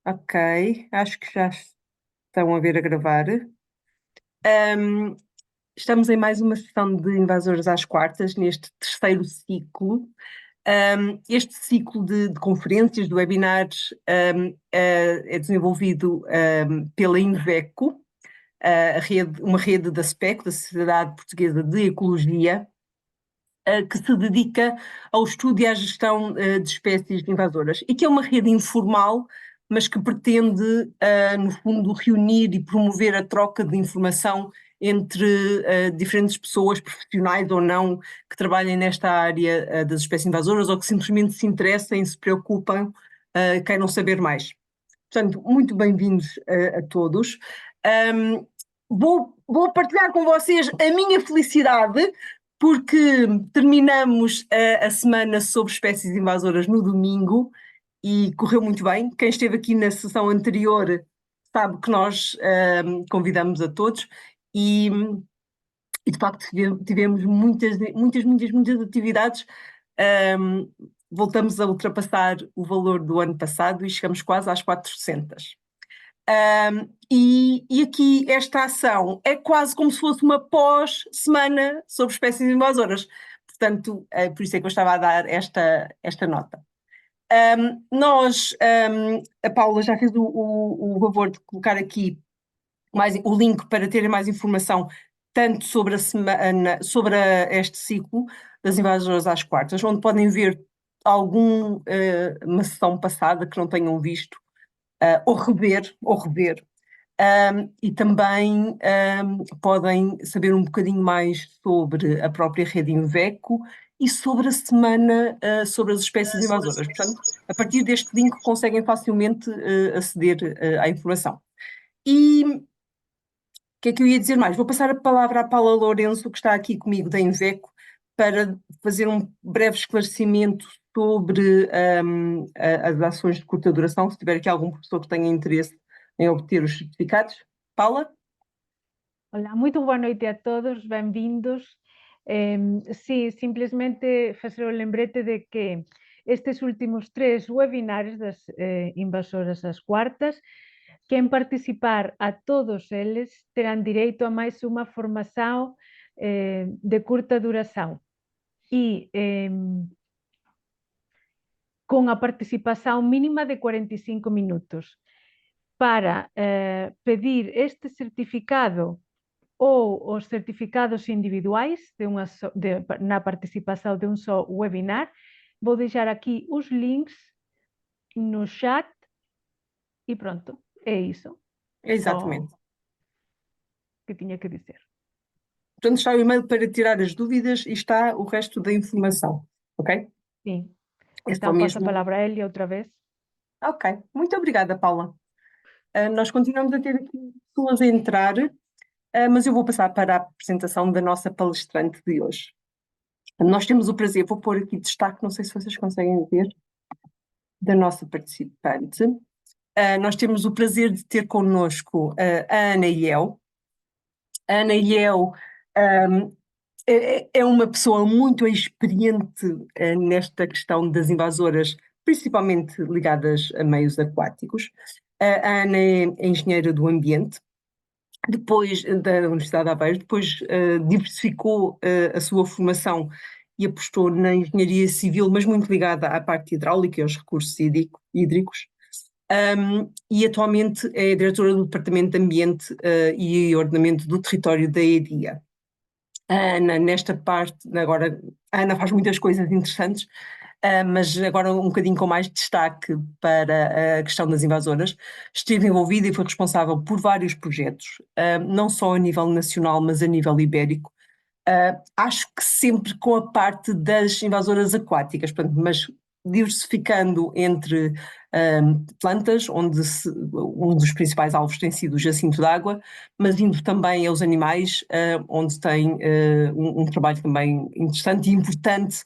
Ok, acho que já estão a ver a gravar. Ahm, Estamos em mais uma sessão de Invasores às Quartas, neste terceiro ciclo. Este ciclo de conferências, de webinars, é desenvolvido pela Inveco, uma rede da SPEC, da Sociedade Portuguesa de Ecologia, que se dedica ao estudo e à gestão de espécies invasoras e que é uma rede informal, mas que pretende, no fundo, reunir e promover a troca de informação entre diferentes pessoas, profissionais ou não, que trabalhem nesta área das espécies invasoras ou que simplesmente se interessem, se preocupam, queiram saber mais. Portanto, muito bem-vindos a todos. Um, vou partilhar com vocês a minha felicidade, porque terminamos a semana sobre espécies invasoras no domingo e correu muito bem. Quem esteve aqui na sessão anterior sabe que nós convidamos a todos e, e de facto tivemos muitas atividades. Um, Voltamos a ultrapassar o valor do ano passado e chegamos quase às 400. E aqui esta ação é quase como se fosse uma pós-semana sobre espécies invasoras. Portanto, por isso é que eu estava a dar esta nota. A Paula já fez o favor de colocar aqui o link para terem mais informação tanto sobre a semana, sobre este ciclo das invasoras às quartas, onde podem ver uma sessão passada que não tenham visto, ou rever. E também podem saber um bocadinho mais sobre a própria rede Inveco e sobre a semana sobre as espécies invasoras. Portanto, a partir deste link conseguem facilmente aceder à informação. E o que é que eu ia dizer mais? Vou passar a palavra à Paula Lourenço, que está aqui comigo da Inveco, para fazer um breve esclarecimento sobre as ações de curta duração, se tiver aqui algum professor que tenha interesse em obter os certificados. Paula? Ola, moito boa noite a todos, benvindos. Sí, simplesmente facer o lembrete de que estes últimos 3 webinares das invasoras ás cuartas, quen participar a todos eles terán direito a máis unha formación de curta duración e con a participación mínima de 45 minutos. Para pedir este certificado ou os certificados individuais na participação de um só webinar, vou deixar aqui os links no chat e pronto, é isso. Exatamente. Só que tinha que dizer. Portanto, está o e-mail para tirar as dúvidas e está o resto da informação, ok? Sim. É só Então passo a mesmo. palavra a Elia outra vez. Ok, muito obrigada, Paula. Nós continuamos a ter aqui pessoas a entrar, mas eu vou passar para a apresentação da nossa palestrante de hoje. Nós temos o prazer, vou pôr aqui destaque, não sei se vocês conseguem ver, da nossa participante. Nós temos o prazer de ter connosco a Ana Iel. A Ana Iel é uma pessoa muito experiente nesta questão das invasoras, principalmente ligadas a meios aquáticos. A Ana é engenheira do ambiente, depois da Universidade de Aveiro, depois diversificou a sua formação e apostou na engenharia civil, mas muito ligada à parte hidráulica e aos recursos hídricos. E atualmente é diretora do Departamento de Ambiente e Ordenamento do Território da EDIA. A Ana, nesta parte, agora, a Ana faz muitas coisas interessantes, mas agora um bocadinho com mais destaque para a questão das invasoras. Esteve envolvida e foi responsável por vários projetos, não só a nível nacional, mas a nível ibérico. Acho que sempre com a parte das invasoras aquáticas, portanto, mas diversificando entre plantas, onde um dos principais alvos tem sido o jacinto d'água, mas indo também aos animais, onde tem um trabalho também interessante e importante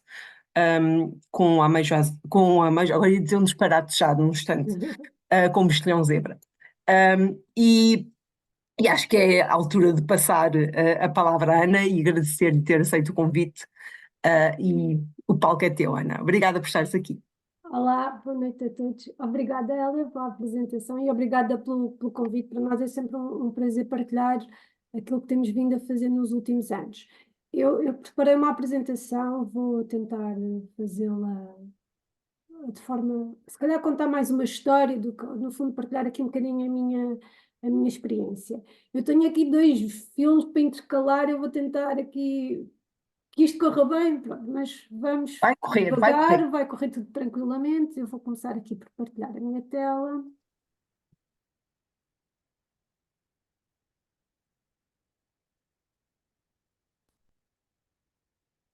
com a agora ia dizer um disparate já num instante, com o mexilhão zebra. E acho que é a altura de passar a palavra à Ana e agradecer-lhe ter aceito o convite. E o palco é teu, Ana. Obrigada por estares aqui. Olá, boa noite a todos. Obrigada, Hélia, pela apresentação e obrigada pelo convite. Para nós é sempre um prazer partilhar aquilo que temos vindo a fazer nos últimos anos. Eu preparei uma apresentação, vou tentar fazê-la de forma, se calhar contar mais uma história, do que, no fundo partilhar aqui um bocadinho a minha experiência. Eu tenho aqui dois filmes para intercalar, eu vou tentar aqui que isto corra bem, pronto, mas vamos Vai correr, vai devagar, correr. vai correr tudo tranquilamente. Eu vou começar aqui por partilhar a minha tela.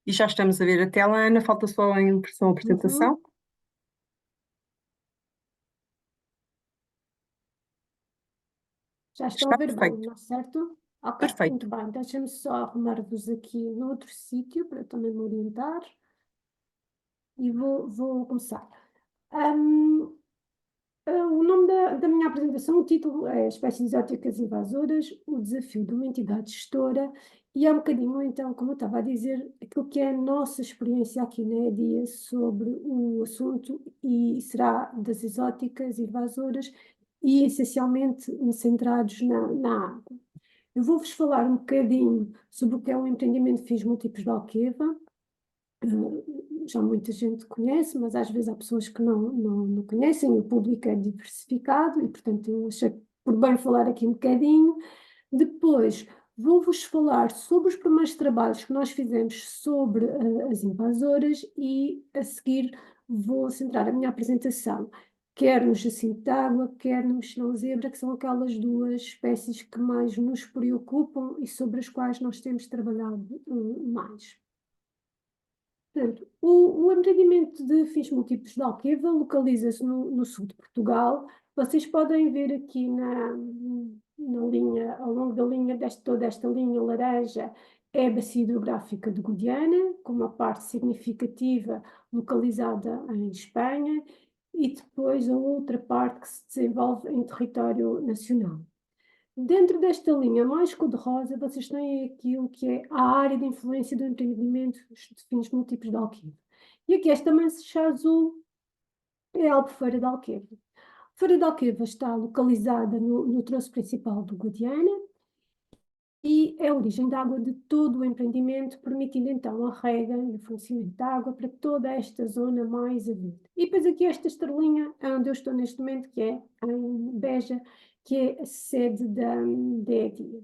E já estamos a ver a tela, Ana, falta só a impressão, a apresentação. Uhum. Já estão a Está ver bem, perfeito, não é certo? Ok, perfeito. muito bem. Deixem-me só arrumar-vos aqui no outro sítio para também me orientar. E vou começar. Hum, o nome da minha apresentação, o título é Espécies Exóticas Invasoras, o desafio de uma entidade gestora, e é um bocadinho, então, como eu estava a dizer, aquilo que é a nossa experiência aqui na EDIA sobre o assunto, e será das exóticas invasoras, e essencialmente centrados na água. Eu vou-vos falar um bocadinho sobre o que é o empreendimento de fins múltiplos da Alqueva. Já muita gente conhece, mas às vezes há pessoas que não conhecem, o público é diversificado e, portanto, eu achei por bem falar aqui um bocadinho. Depois, vou-vos falar sobre os primeiros trabalhos que nós fizemos sobre as invasoras e, a seguir, vou centrar a minha apresentação, quer no jacinto de água, quer no mexilhão zebra, que são aquelas duas espécies que mais nos preocupam e sobre as quais nós temos trabalhado mais. Portanto, o empreendimento de fins múltiplos de Alqueva localiza-se no sul de Portugal. Vocês podem ver aqui na linha, ao longo da linha, toda esta linha laranja, é a bacia hidrográfica de Guadiana, com uma parte significativa localizada em Espanha, e depois a outra parte que se desenvolve em território nacional. Dentro desta linha mais cor-de-rosa, vocês têm aquilo que é a área de influência do empreendimento de fins múltiplos de Alqueva. E aqui esta mancha azul é a Albufeira de Alqueva. A Feira de Alqueva está localizada no troço principal do Guadiana e é a origem da água de todo o empreendimento, permitindo então a rega e o fornecimento de água para toda esta zona mais a verde. E depois aqui esta estrelinha é onde eu estou neste momento, que é em Beja, que é a sede da EDIA.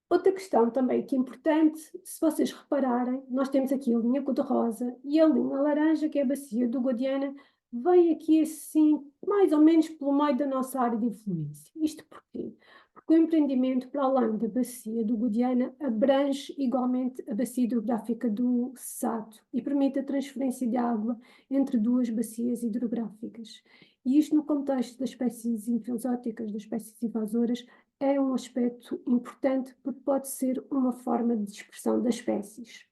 Outra questão também que é importante, se vocês repararem, nós temos aqui a linha cor-de-rosa e a linha laranja, que é a bacia do Guadiana, vem aqui assim, mais ou menos pelo meio da nossa área de influência. Isto porquê? Porque o empreendimento, para além da bacia do Guadiana, abrange igualmente a bacia hidrográfica do Sato e permite a transferência de água entre duas bacias hidrográficas. E isto no contexto das espécies exóticas, das espécies invasoras, é um aspecto importante porque pode ser uma forma de expressão das espécies.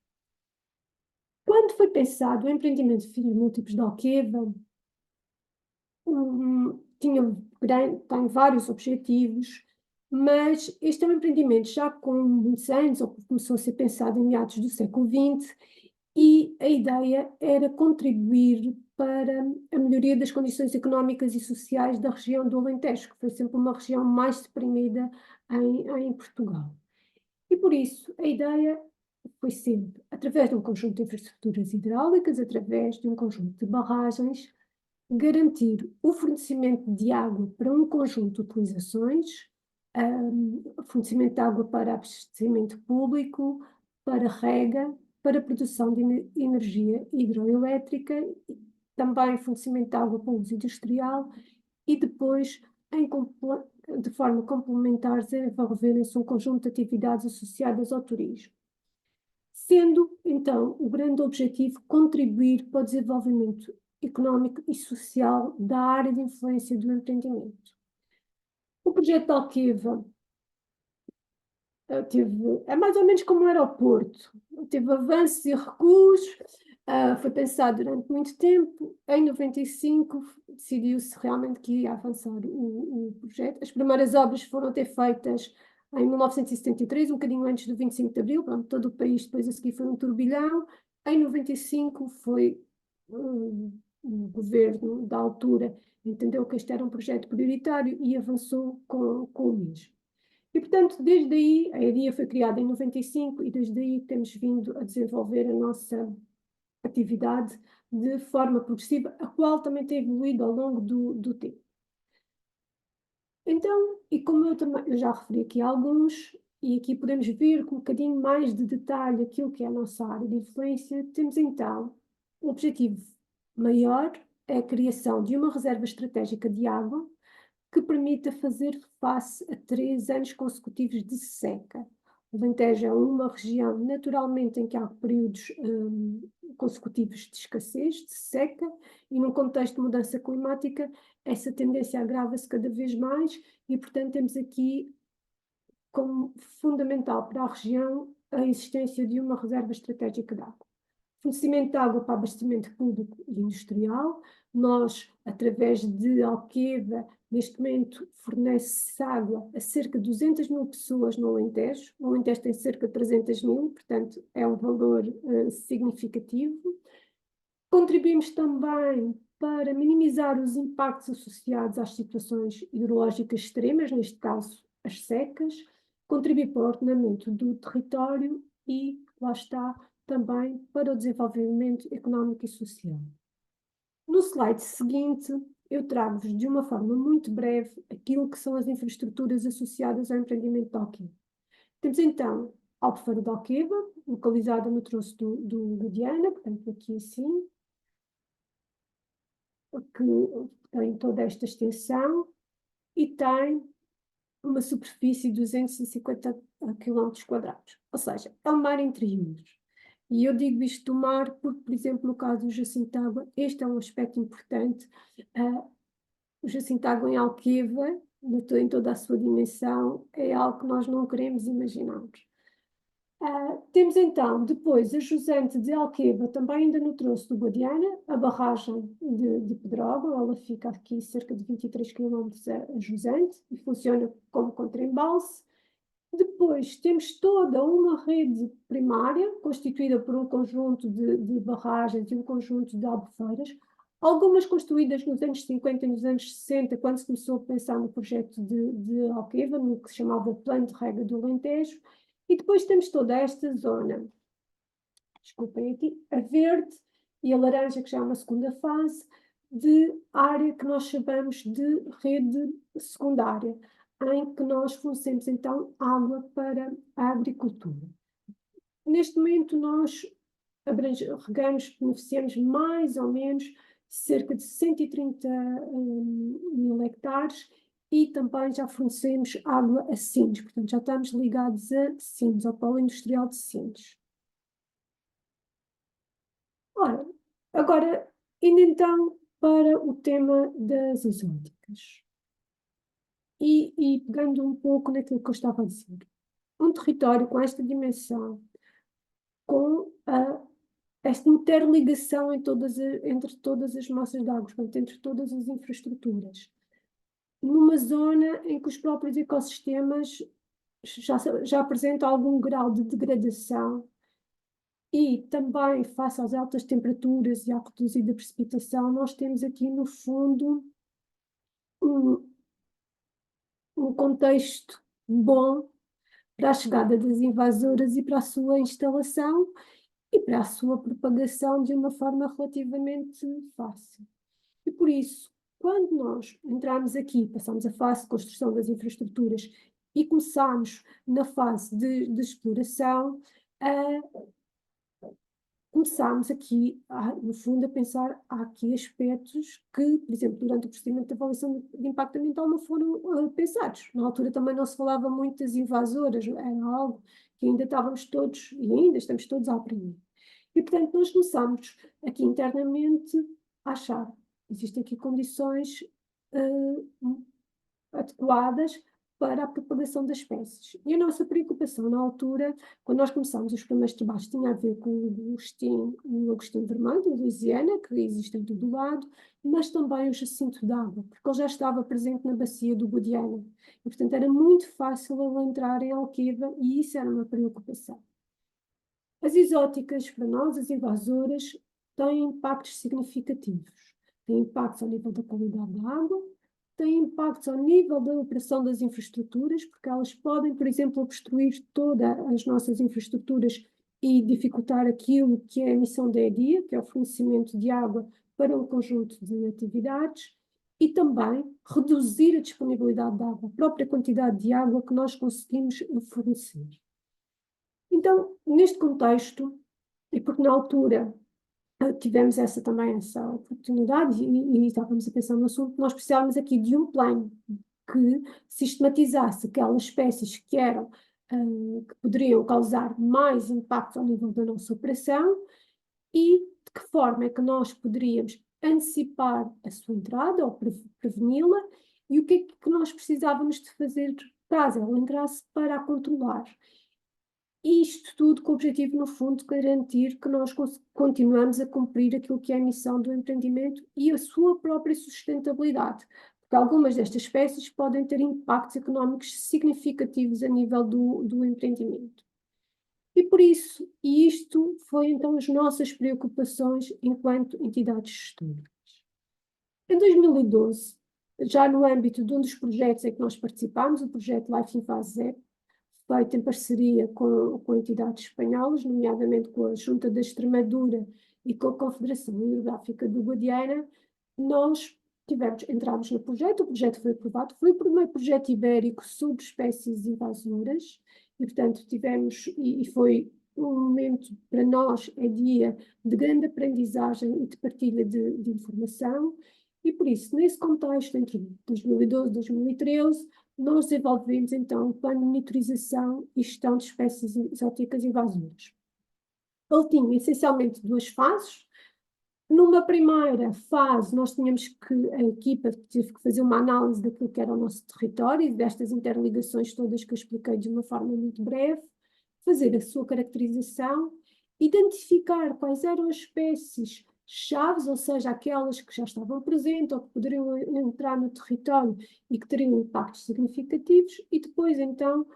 Quando foi pensado o empreendimento de fins múltiplos de Alqueva, tem vários objetivos, mas este é um empreendimento já com muitos anos, ou começou a ser pensado em meados do século XX, e a ideia era contribuir para a melhoria das condições económicas e sociais da região do Alentejo, que foi sempre uma região mais deprimida em Portugal. E por isso a ideia foi sempre, através de um conjunto de infraestruturas hidráulicas, através de um conjunto de barragens, garantir o fornecimento de água para um conjunto de utilizações, fornecimento de água para abastecimento público, para rega, para produção de energia hidroelétrica, também fornecimento de água para uso industrial e depois, de forma complementar, desenvolverem-se um conjunto de atividades associadas ao turismo. Sendo, então, o grande objetivo contribuir para o desenvolvimento económico e social da área de influência do empreendimento. O projeto da Alqueva é mais ou menos como um aeroporto, teve avanços e recuos, foi pensado durante muito tempo. Em 95 decidiu-se realmente que ia avançar o projeto. As primeiras obras foram até feitas em 1973, um bocadinho antes do 25 de Abril, pronto, todo o país depois a seguir foi um turbilhão. Em 95 foi o governo da altura entendeu que este era um projeto prioritário e avançou com o mesmo. E, portanto, desde aí, a EDIA foi criada em 95 e desde aí temos vindo a desenvolver a nossa atividade de forma progressiva, a qual também tem evoluído ao longo do tempo. Então, e como eu já referi aqui alguns, e aqui podemos ver com um bocadinho mais de detalhe aquilo que é a nossa área de influência, temos então o objetivo maior, é a criação de uma reserva estratégica de água que permita fazer face a 3 anos consecutivos de seca. O Alentejo é uma região, naturalmente, em que há períodos consecutivos de escassez, de seca, e num contexto de mudança climática, essa tendência agrava-se cada vez mais e, portanto, temos aqui como fundamental para a região a existência de uma reserva estratégica de água. Fornecimento de água para abastecimento público e industrial. Nós, através de Alqueva, neste momento fornece água a cerca de 200 mil pessoas no Alentejo. O Alentejo tem cerca de 300 mil, portanto é um valor significativo. Contribuímos também para minimizar os impactos associados às situações hidrológicas extremas, neste caso as secas, contribuir para o ordenamento do território e, lá está, também para o desenvolvimento económico e social. No slide seguinte, eu trago-vos de uma forma muito breve aquilo que são as infraestruturas associadas ao empreendimento de Alqueva. Temos então a Albufeira de Alqueva, localizada no troço do Guadiana, portanto aqui assim, que tem toda esta extensão e tem uma superfície de 250 km². Ou seja, é um mar interior. E eu digo isto do mar porque, por exemplo, no caso do Jacinto Água, este é um aspecto importante. O Jacinto Água em Alqueva, em toda a sua dimensão, é algo que nós não queremos imaginar. Temos então, depois, a jusante de Alqueva, também ainda no troço do Guadiana, a barragem de Pedrógão, ela fica aqui cerca de 23 km a jusante e funciona como contraembalse. Depois temos toda uma rede primária, constituída por um conjunto de barragens e um conjunto de albufeiras, algumas construídas nos anos 50 e nos anos 60, quando se começou a pensar no projeto de Alqueva, no que se chamava Plano de Rega do Alentejo, e depois temos toda esta zona, desculpem aqui, a verde e a laranja, que já é uma segunda fase, de área que nós chamamos de rede secundária, em que nós fornecemos então água para a agricultura. Neste momento nós regamos, beneficiamos mais ou menos cerca de 130 mil hectares e também já fornecemos água a Sines, portanto já estamos ligados a Sines, ao polo industrial de Sines. Ora, agora, indo então para o tema das exóticas. E pegando um pouco naquilo que eu estava a dizer. Um território com esta dimensão, com esta interligação entre todas as massas de água, portanto, entre todas as infraestruturas, numa zona em que os próprios ecossistemas já apresentam algum grau de degradação e também, face às altas temperaturas e à reduzida precipitação, nós temos aqui, no fundo, um contexto bom para a chegada das invasoras e para a sua instalação e para a sua propagação de uma forma relativamente fácil. E por isso, quando nós entramos aqui, passamos a fase de construção das infraestruturas e começamos na fase de exploração, começámos aqui, no fundo, a pensar, há aqui aspectos que, por exemplo, durante o procedimento de avaliação de impacto ambiental não foram pensados. Na altura também não se falava muito das invasoras, era algo que ainda estávamos todos, e ainda estamos todos a aprender. E, portanto, nós começámos aqui internamente a achar, existem aqui condições adequadas para a propagação das espécies. E a nossa preocupação na altura, quando nós começámos os primeiros trabalhos, tinha a ver com o Agostinho Vermelho, em Louisiana, que existe em todo o lado, mas também o Jacinto d'Água, porque ele já estava presente na bacia do Guadiana. E, portanto, era muito fácil ele entrar em Alqueva e isso era uma preocupação. As exóticas, para nós, as invasoras, têm impactos significativos. tem impactos ao nível da qualidade da água, tem impactos ao nível da operação das infraestruturas, porque elas podem, por exemplo, obstruir todas as nossas infraestruturas e dificultar aquilo que é a emissão da EDIA, que é o fornecimento de água para um conjunto de atividades, e também reduzir a disponibilidade de água, a própria quantidade de água que nós conseguimos fornecer. Então, neste contexto, e porque na altura tivemos também essa oportunidade e estávamos a pensar no assunto, nós precisávamos aqui de um plano que sistematizasse aquelas espécies que eram, que poderiam causar mais impacto ao nível da nossa operação e de que forma é que nós poderíamos antecipar a sua entrada ou preveni-la e o que é que nós precisávamos de fazer caso ela entrasse para a controlar. Isto tudo com o objetivo, no fundo, de garantir que nós continuamos a cumprir aquilo que é a missão do empreendimento e a sua própria sustentabilidade, porque algumas destas espécies podem ter impactos económicos significativos a nível do empreendimento. E por isso, e isto foi então as nossas preocupações enquanto entidades gestoras. Em 2012, já no âmbito de um dos projetos em que nós participámos, o projeto Life in Fase Zero, feito em parceria com entidades espanholas, nomeadamente com a Junta da Extremadura e com a Confederação Hidrográfica do Guadiana, nós entramos no projeto, o projeto foi aprovado, foi o primeiro projeto ibérico sobre espécies invasoras, e portanto e foi um momento para nós, é dia de grande aprendizagem e de partilha de informação, e por isso, nesse contexto, entre 2012 e 2013, nós desenvolvemos então um plano de monitorização e gestão de espécies exóticas invasoras. Ele tinha essencialmente duas fases. Numa primeira fase, nós tínhamos a equipa teve que fazer uma análise daquilo que era o nosso território e destas interligações todas que eu expliquei de uma forma muito breve, fazer a sua caracterização, identificar quais eram as espécies chaves, ou seja, aquelas que já estavam presentes ou que poderiam entrar no território e que teriam impactos significativos, e depois então,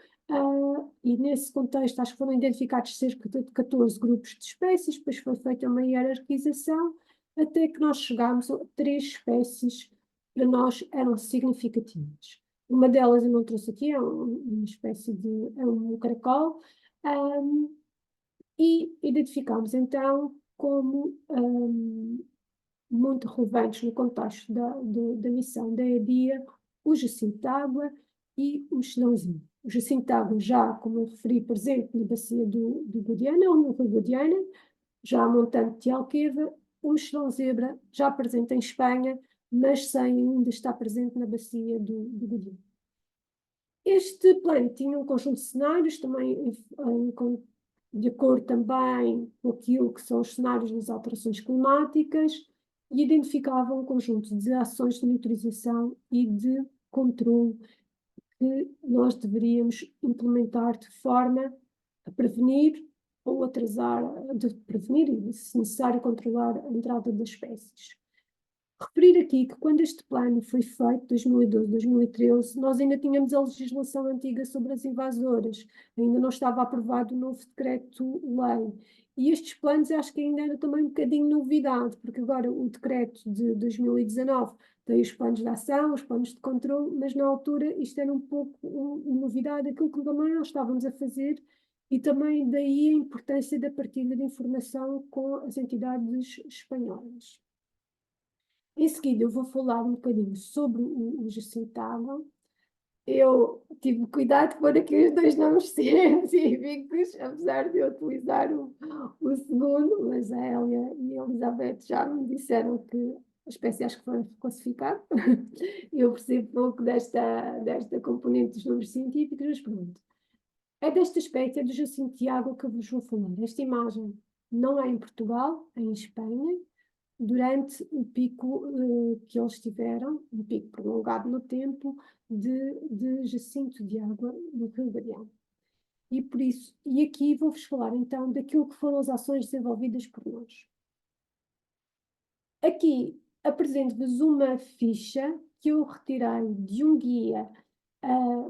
e nesse contexto acho que foram identificados cerca de 14 grupos de espécies, depois foi feita uma hierarquização, até que nós chegámos a 3 espécies que para nós eram significativas. Uma delas eu não trouxe aqui, é uma espécie é um caracol, e identificámos então como muito relevantes no contexto da missão da EDIA, o jacinto de água e o mexilhãozinho. O jacinto de água já, como eu referi, presente na bacia do Guadiana, ou no Rio Guadiana, já montante de Alqueva, o mexilhão-zebra já presente em Espanha, mas sem ainda estar presente na bacia do Guadiana. Este plano tinha um conjunto de cenários, também de acordo também com aquilo que são os cenários das alterações climáticas, e identificava um conjunto de ações de monitorização e de controle que nós deveríamos implementar de forma a prevenir ou atrasar, de prevenir e, se necessário, controlar a entrada das espécies. Referir aqui que quando este plano foi feito, 2012, 2013, nós ainda tínhamos a legislação antiga sobre as invasoras, ainda não estava aprovado o novo decreto-lei. E estes planos acho que ainda era também um bocadinho novidade, porque agora o decreto de 2019 tem os planos de ação, os planos de controle, mas na altura isto era um pouco novidade, aquilo que também nós estávamos a fazer, e também daí a importância da partilha de informação com as entidades espanholas. Em seguida, eu vou falar um bocadinho sobre o jacinto de água. Eu tive cuidado de pôr aqui os 2 nomes científicos, apesar de eu utilizar o segundo, mas a Hélia e a Elizabeth já me disseram que a espécie acho que foi classificada. Eu percebo pouco desta componente dos nomes científicos, mas pronto. É desta espécie, é do jacinto de água que eu vos vou falar. Esta imagem não é em Portugal, é em Espanha, durante o pico que eles tiveram, um pico prolongado no tempo, de jacinto de água no Rio Guadiana. E por isso, e aqui vou-vos falar então daquilo que foram as ações desenvolvidas por nós. Aqui apresento-vos uma ficha que eu retirei de um guia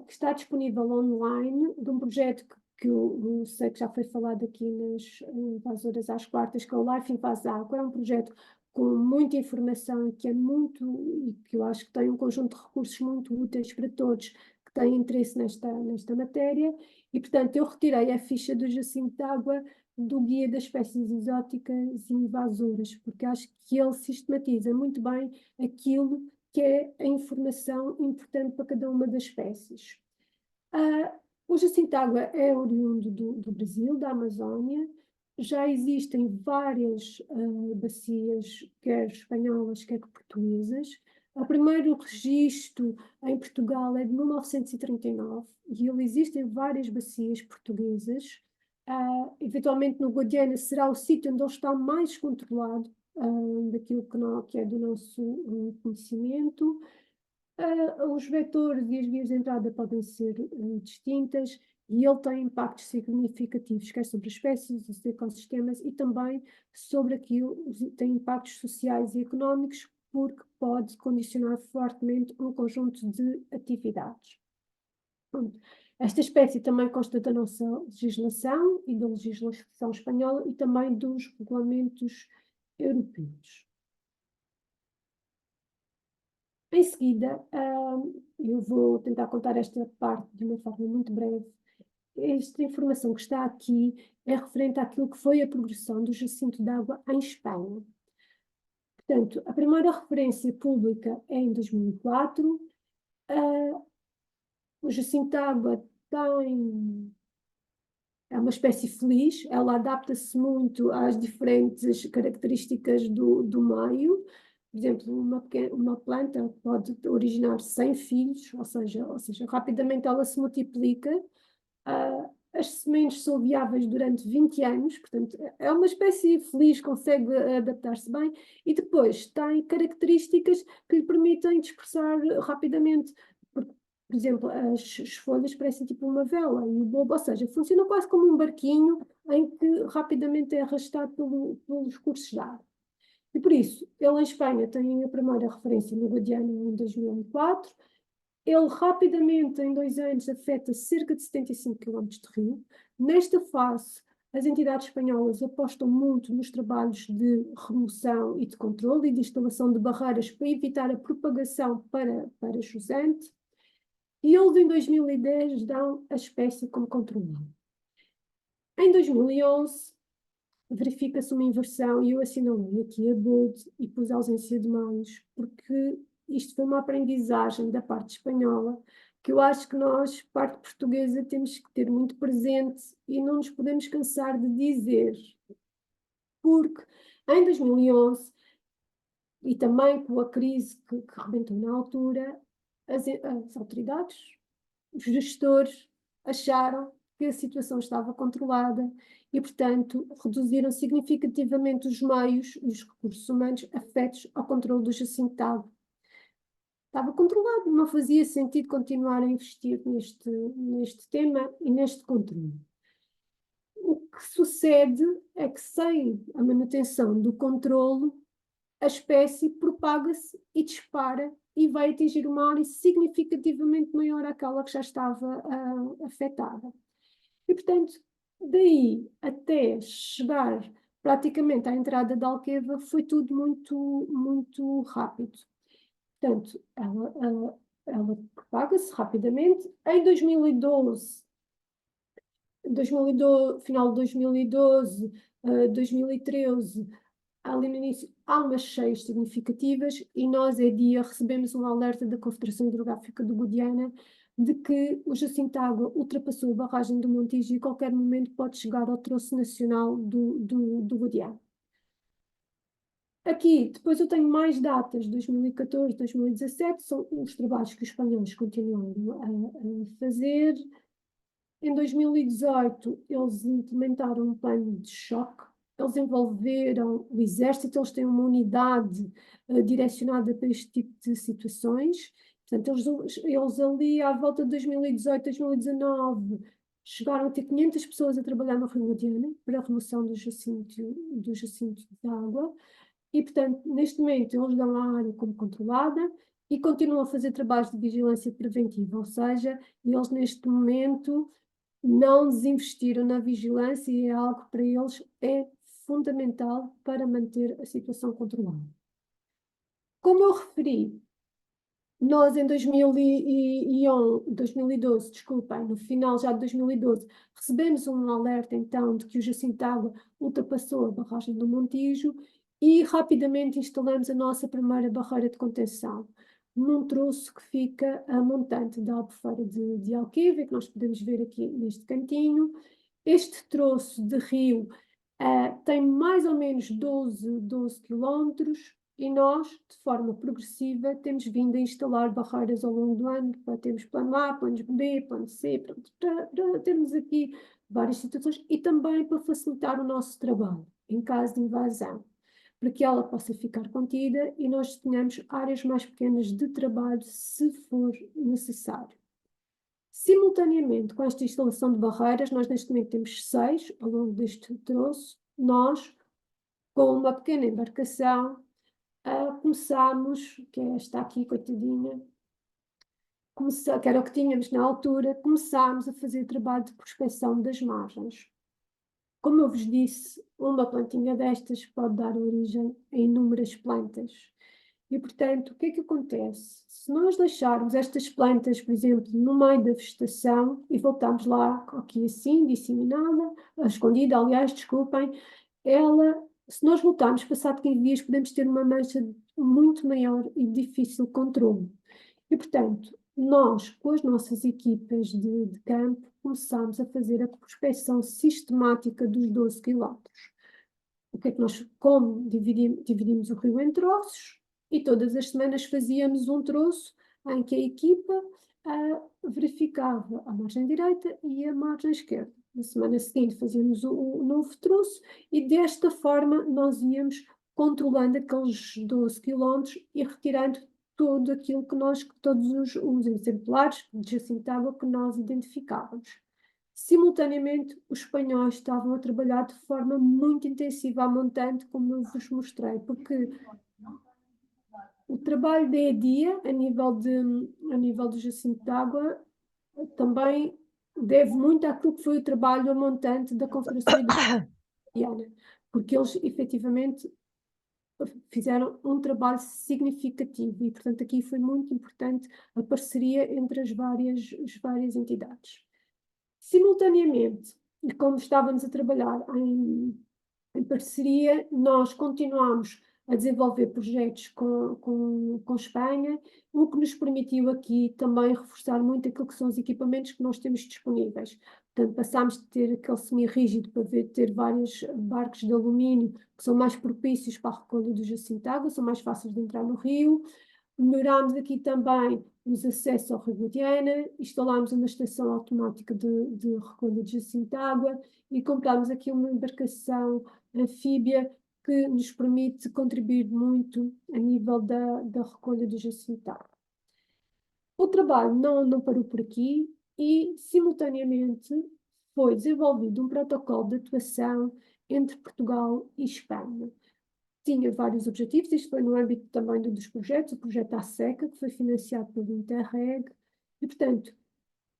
que está disponível online, de um projeto que eu sei que já foi falado aqui nas Invasoras às Quartas, que é o Life in Fase Água. É um projeto com muita informação, que é muito, e que eu acho que tem um conjunto de recursos muito úteis para todos que têm interesse nesta matéria, e portanto eu retirei a ficha do Jacinto d'Água do Guia das Espécies Exóticas e Invasoras, porque acho que ele sistematiza muito bem aquilo que é a informação importante para cada uma das espécies. O Jacinto d'Água é oriundo do Brasil, da Amazónia. Já existem várias bacias, quer espanholas, quer portuguesas. O primeiro registro em Portugal é de 1939 e existem várias bacias portuguesas. Eventualmente no Guadiana será o sítio onde ele está mais controlado daquilo que é do nosso conhecimento. Os vetores e as vias de entrada podem ser distintas e ele tem impactos significativos, quer sobre as espécies, os ecossistemas e também sobre aquilo, tem impactos sociais e económicos, porque pode condicionar fortemente um conjunto de atividades. Pronto. Esta espécie também consta da nossa legislação e da legislação espanhola e também dos regulamentos europeus. Em seguida, eu vou tentar contar esta parte de uma forma muito breve. Esta informação que está aqui é referente àquilo que foi a progressão do Jacinto d'Água em Espanha. Portanto, a primeira referência pública é em 2004. O Jacinto d'Água é uma espécie feliz, ela adapta-se muito às diferentes características do meio. Por exemplo, uma planta pode originar 100 filhos, ou seja, rapidamente ela se multiplica. As sementes são viáveis durante 20 anos, portanto, é uma espécie feliz, consegue adaptar-se bem, e depois tem características que lhe permitem dispersar rapidamente. Por exemplo, as folhas parecem tipo uma vela, e o bulbo, ou seja, funciona quase como um barquinho em que rapidamente é arrastado pelos cursos de ar. E por isso, ele em Espanha tem a primeira referência no Guadiana em 2004. Ele rapidamente, em 2 anos, afeta cerca de 75 km de rio. Nesta fase, as entidades espanholas apostam muito nos trabalhos de remoção e de controle e de instalação de barreiras para evitar a propagação para jusante. E eles, em 2010, dão a espécie como controlada. Em 2011, verifica-se uma inversão e eu assinalei aqui a bold e pus a ausência de meios, porque isto foi uma aprendizagem da parte espanhola que eu acho que nós, parte portuguesa, temos que ter muito presente e não nos podemos cansar de dizer. Porque em 2011, e também com a crise que rebentou na altura, as autoridades, os gestores, acharam que a situação estava controlada e, portanto, reduziram significativamente os meios e os recursos humanos afetos ao controle do Jacinto d'Água. Estava controlado, não fazia sentido continuar a investir neste tema e neste controle. O que sucede é que, sem a manutenção do controle, a espécie propaga-se e dispara e vai atingir uma área significativamente maior àquela que já estava afetada. E, portanto, daí até chegar praticamente à entrada da Alqueva foi tudo muito, muito rápido. Portanto, ela propaga-se rapidamente. Em 2012, final de 2012, 2013, ali no início, há umas cheias significativas e nós, recebemos um alerta da Confederação Hidrográfica do Guadiana de que o Jacinto d'Água ultrapassou a barragem do Montijo e a qualquer momento pode chegar ao troço nacional do Guadiana. Aqui, depois eu tenho mais datas, 2014, 2017, são os trabalhos que os espanhóis continuam a fazer. Em 2018, eles implementaram um plano de choque. Eles envolveram o exército, eles têm uma unidade direcionada para este tipo de situações. Portanto, eles ali, à volta de 2018, 2019, chegaram a ter 500 pessoas a trabalhar no Rio Guadiana para a remoção do jacinto d'água. E, portanto, neste momento, eles dão a área como controlada e continuam a fazer trabalhos de vigilância preventiva, ou seja, eles neste momento não desinvestiram na vigilância e é algo que para eles é fundamental para manter a situação controlada. Como eu referi, nós em 2012, desculpem, no final já de 2012, recebemos um alerta então de que o Jacinto de Água ultrapassou a barragem do Montijo e rapidamente instalamos a nossa primeira barreira de contenção, num troço que fica a montante da Albufeira de Alqueva, que nós podemos ver aqui neste cantinho. Este troço de rio tem mais ou menos 12 quilómetros, e nós, de forma progressiva, temos vindo a instalar barreiras ao longo do ano, para termos plano A, plano B, plano C, para termos aqui várias situações e também para facilitar o nosso trabalho em caso de invasão, para que ela possa ficar contida e nós tenhamos áreas mais pequenas de trabalho, se for necessário. Simultaneamente com esta instalação de barreiras, nós neste momento temos 6 ao longo deste troço, nós, com uma pequena embarcação, começámos, que é esta aqui, coitadinha, que era o que tínhamos na altura, começámos a fazer trabalho de prospecção das margens. Como eu vos disse, uma plantinha destas pode dar origem a inúmeras plantas. E, portanto, o que é que acontece? Se nós deixarmos estas plantas, por exemplo, no meio da vegetação, e voltarmos lá, aqui assim, disseminada, escondida, aliás, desculpem, se nós voltarmos, passado 15 dias, podemos ter uma mancha muito maior e de difícil controle. E, portanto, nós, com as nossas equipas de campo, começámos a fazer a prospecção sistemática dos 12 quilómetros. O que é que nós, como dividimos o rio em troços, e todas as semanas fazíamos um troço em que a equipa verificava a margem direita e a margem esquerda. Na semana seguinte fazíamos o novo troço e desta forma nós íamos controlando aqueles 12 quilómetros e retirando tudo aquilo que todos os exemplares de Jacinto de Água que nós identificávamos. Simultaneamente, os espanhóis estavam a trabalhar de forma muito intensiva à montante, como eu vos mostrei, porque o trabalho dia a dia, a nível do Jacinto de Água, também deve muito àquilo que foi o trabalho a montante da Confederação Hidrográfica, porque eles efetivamente fizeram um trabalho significativo e, portanto, aqui foi muito importante a parceria entre as várias entidades. Simultaneamente, e como estávamos a trabalhar em parceria, nós continuámos a desenvolver projetos com Espanha, o que nos permitiu aqui também reforçar muito aquilo que são os equipamentos que nós temos disponíveis. Portanto, passámos de ter aquele semi-rígido para ter vários barcos de alumínio que são mais propícios para a recolha do Jacinto de Água, são mais fáceis de entrar no rio. Melhorámos aqui também os acessos ao Rio Guadiana, instalámos uma estação automática de recolha de Jacinto de Água e comprámos aqui uma embarcação anfíbia que nos permite contribuir muito a nível da recolha do Jacinto de Água. O trabalho não parou por aqui e, simultaneamente, foi desenvolvido um protocolo de atuação entre Portugal e Espanha. Tinha vários objetivos, isto foi no âmbito também dos projetos, o projeto ASECA, que foi financiado pelo Interreg, e, portanto,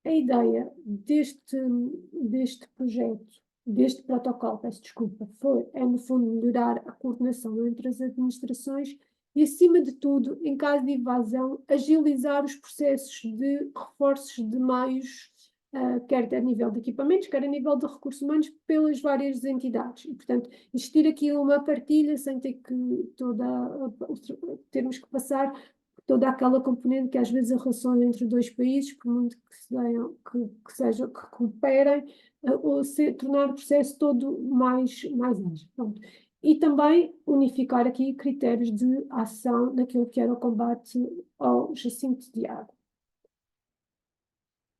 a ideia deste projeto, deste protocolo, peço desculpa, no fundo, melhorar a coordenação entre as administrações e, acima de tudo, em caso de invasão, agilizar os processos de reforços de meios, quer a nível de equipamentos, quer a nível de recursos humanos, pelas várias entidades. E, portanto, existir aqui uma partilha sem ter que termos que passar toda aquela componente que às vezes as relações entre dois países, por muito que cooperem, tornar o processo todo mais ágil. Pronto. E também unificar aqui critérios de ação naquilo que era o combate ao Jacinto de Água.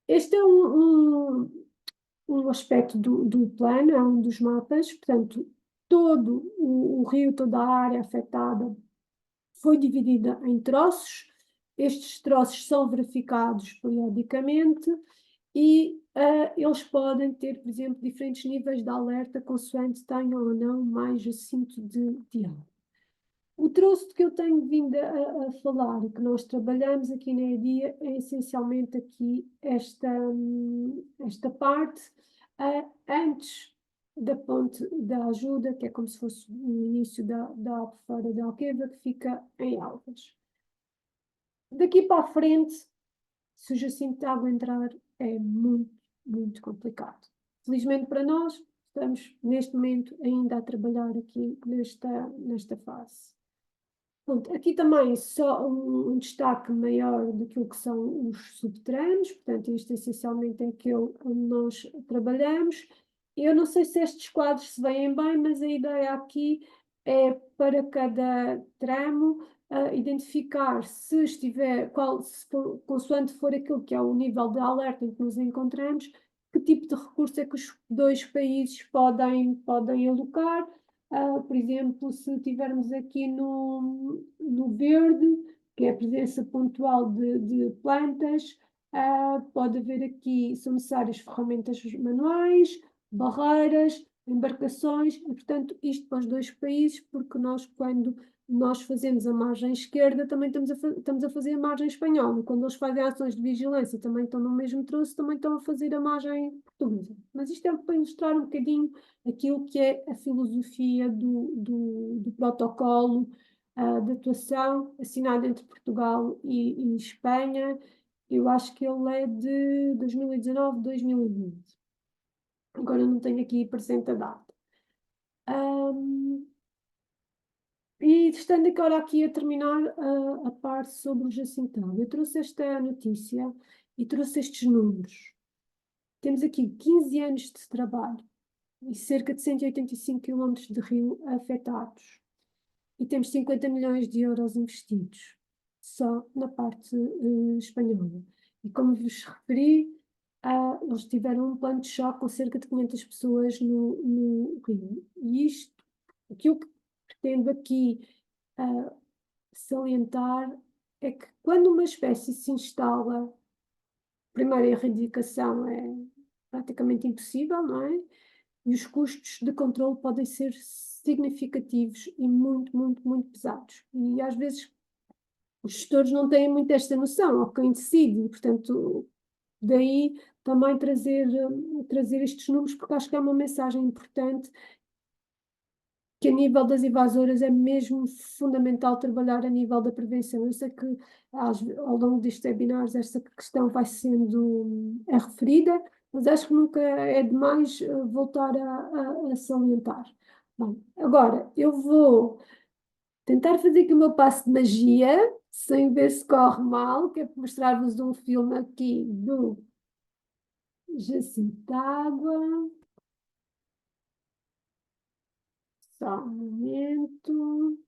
Este é um aspecto do plano, é um dos mapas, portanto, todo o rio, toda a área afetada foi dividida em troços. Estes troços são verificados periodicamente e eles podem ter, por exemplo, diferentes níveis de alerta consoante tenham ou não mais Jacinto de Água. O troço de que eu tenho vindo a falar e que nós trabalhamos aqui na EDIA é essencialmente aqui esta parte. Antes da Ponte da Ajuda, que é como se fosse o início da Albufeira da Alqueva, que fica em Alves. Daqui para a frente, se o Jacinto de Água entrar, é muito, muito complicado. Felizmente para nós, estamos neste momento ainda a trabalhar aqui nesta fase. Pronto, aqui também só um destaque maior daquilo que são os subterrâneos, portanto, isto essencialmente é aquilo onde nós trabalhamos. Eu não sei se estes quadros se veem bem, mas a ideia aqui é para cada tramo identificar se estiver, consoante for aquilo que é o nível de alerta em que nos encontramos, que tipo de recurso é que os dois países podem alocar. Por exemplo, se tivermos aqui no verde, que é a presença pontual de plantas, pode haver aqui, são necessárias ferramentas manuais, barreiras, embarcações, e portanto isto para os dois países, porque nós quando nós fazemos a margem esquerda, também estamos a fazer a margem espanhola. Quando eles fazem ações de vigilância, também estão no mesmo troço, também estão a fazer a margem portuguesa. Mas isto é para ilustrar um bocadinho aquilo que é a filosofia do protocolo de atuação assinado entre Portugal e Espanha. Eu acho que ele é de 2019, 2020. Agora não tenho aqui presente a data. E estando agora aqui a terminar a parte sobre o Jacintão, eu trouxe esta notícia e trouxe estes números. Temos aqui 15 anos de trabalho e cerca de 185 quilómetros de rio afetados. E temos 50 milhões de euros investidos só na parte espanhola. E como vos referi, eles tiveram um plano de choque com cerca de 500 pessoas no rio. E isto, aquilo que pretendo aqui salientar é que quando uma espécie se instala, primeiro a erradicação é praticamente impossível, não é? E os custos de controle podem ser significativos e muito, muito, muito pesados. E às vezes os gestores não têm muito esta noção, ou quem decide, e, portanto, daí também trazer estes números, porque acho que é uma mensagem importante que a nível das invasoras é mesmo fundamental trabalhar a nível da prevenção. Eu sei que ao longo destes webinars esta questão vai sendo referida, mas acho que nunca é demais voltar a salientar. Bom, agora eu vou tentar fazer aqui o meu passo de magia, sem ver se corre mal, que é para mostrar-vos um filme aqui do Jacinto Água. Só um momento.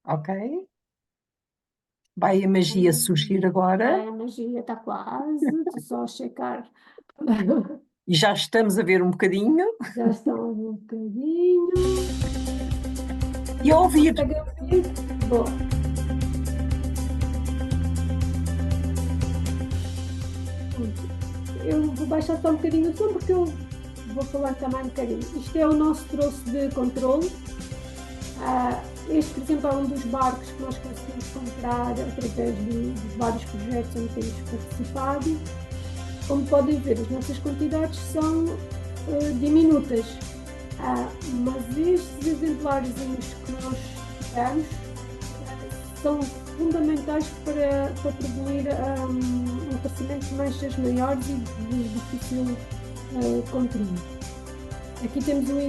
Ok. Vai a magia surgir agora A magia está quase, estou só a checar. e já estamos a ver um bocadinho Já estão um bocadinho. e a ouvir. Conseguem ouvir? Boa. Eu vou baixar só um bocadinho o som porque eu vou falar também um bocadinho. Isto é o nosso troço de controle. Este, por exemplo, é um dos barcos que nós conseguimos comprar através dos vários projetos onde temos participado. Como podem ver, as nossas quantidades são diminutas, mas estes exemplares que nós temos são fundamentais para prevenir um aparecimento de manchas maiores e de difícil controle. Aqui temos um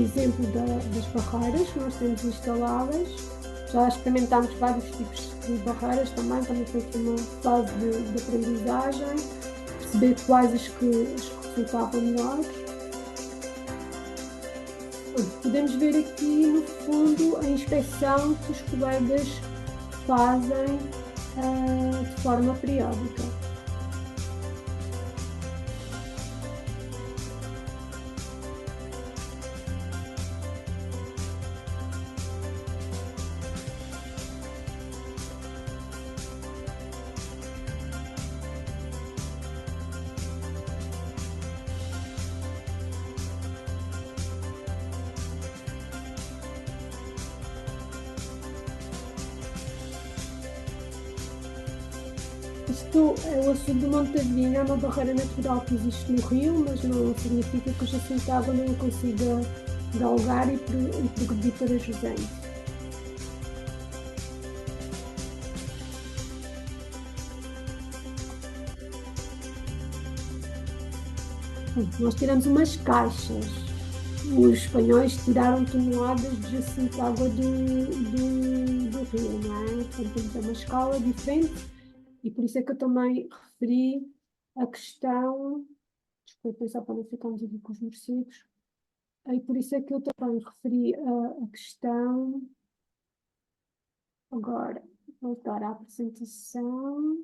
exemplo das barreiras que nós temos instaladas. Já experimentámos vários tipos de barreiras também foi uma fase de aprendizagem, perceber quais as que resultavam melhores. Podemos ver aqui no fundo a inspeção que os colegas fazem de forma periódica. Isto é o açude do Monte da Vinha, é uma barreira natural que existe no rio, mas não significa que o jacinto de água não o consiga galgar e progredir para Jusante. Nós tiramos umas caixas. Os espanhóis tiraram toneladas de jacinto de água do rio, não é? Portanto, temos uma escala diferente e por isso é que eu também referi a questão. Desculpem, só para não ficarmos aqui com os morcegos. E por isso é que eu também referi a questão. Agora, voltar à apresentação.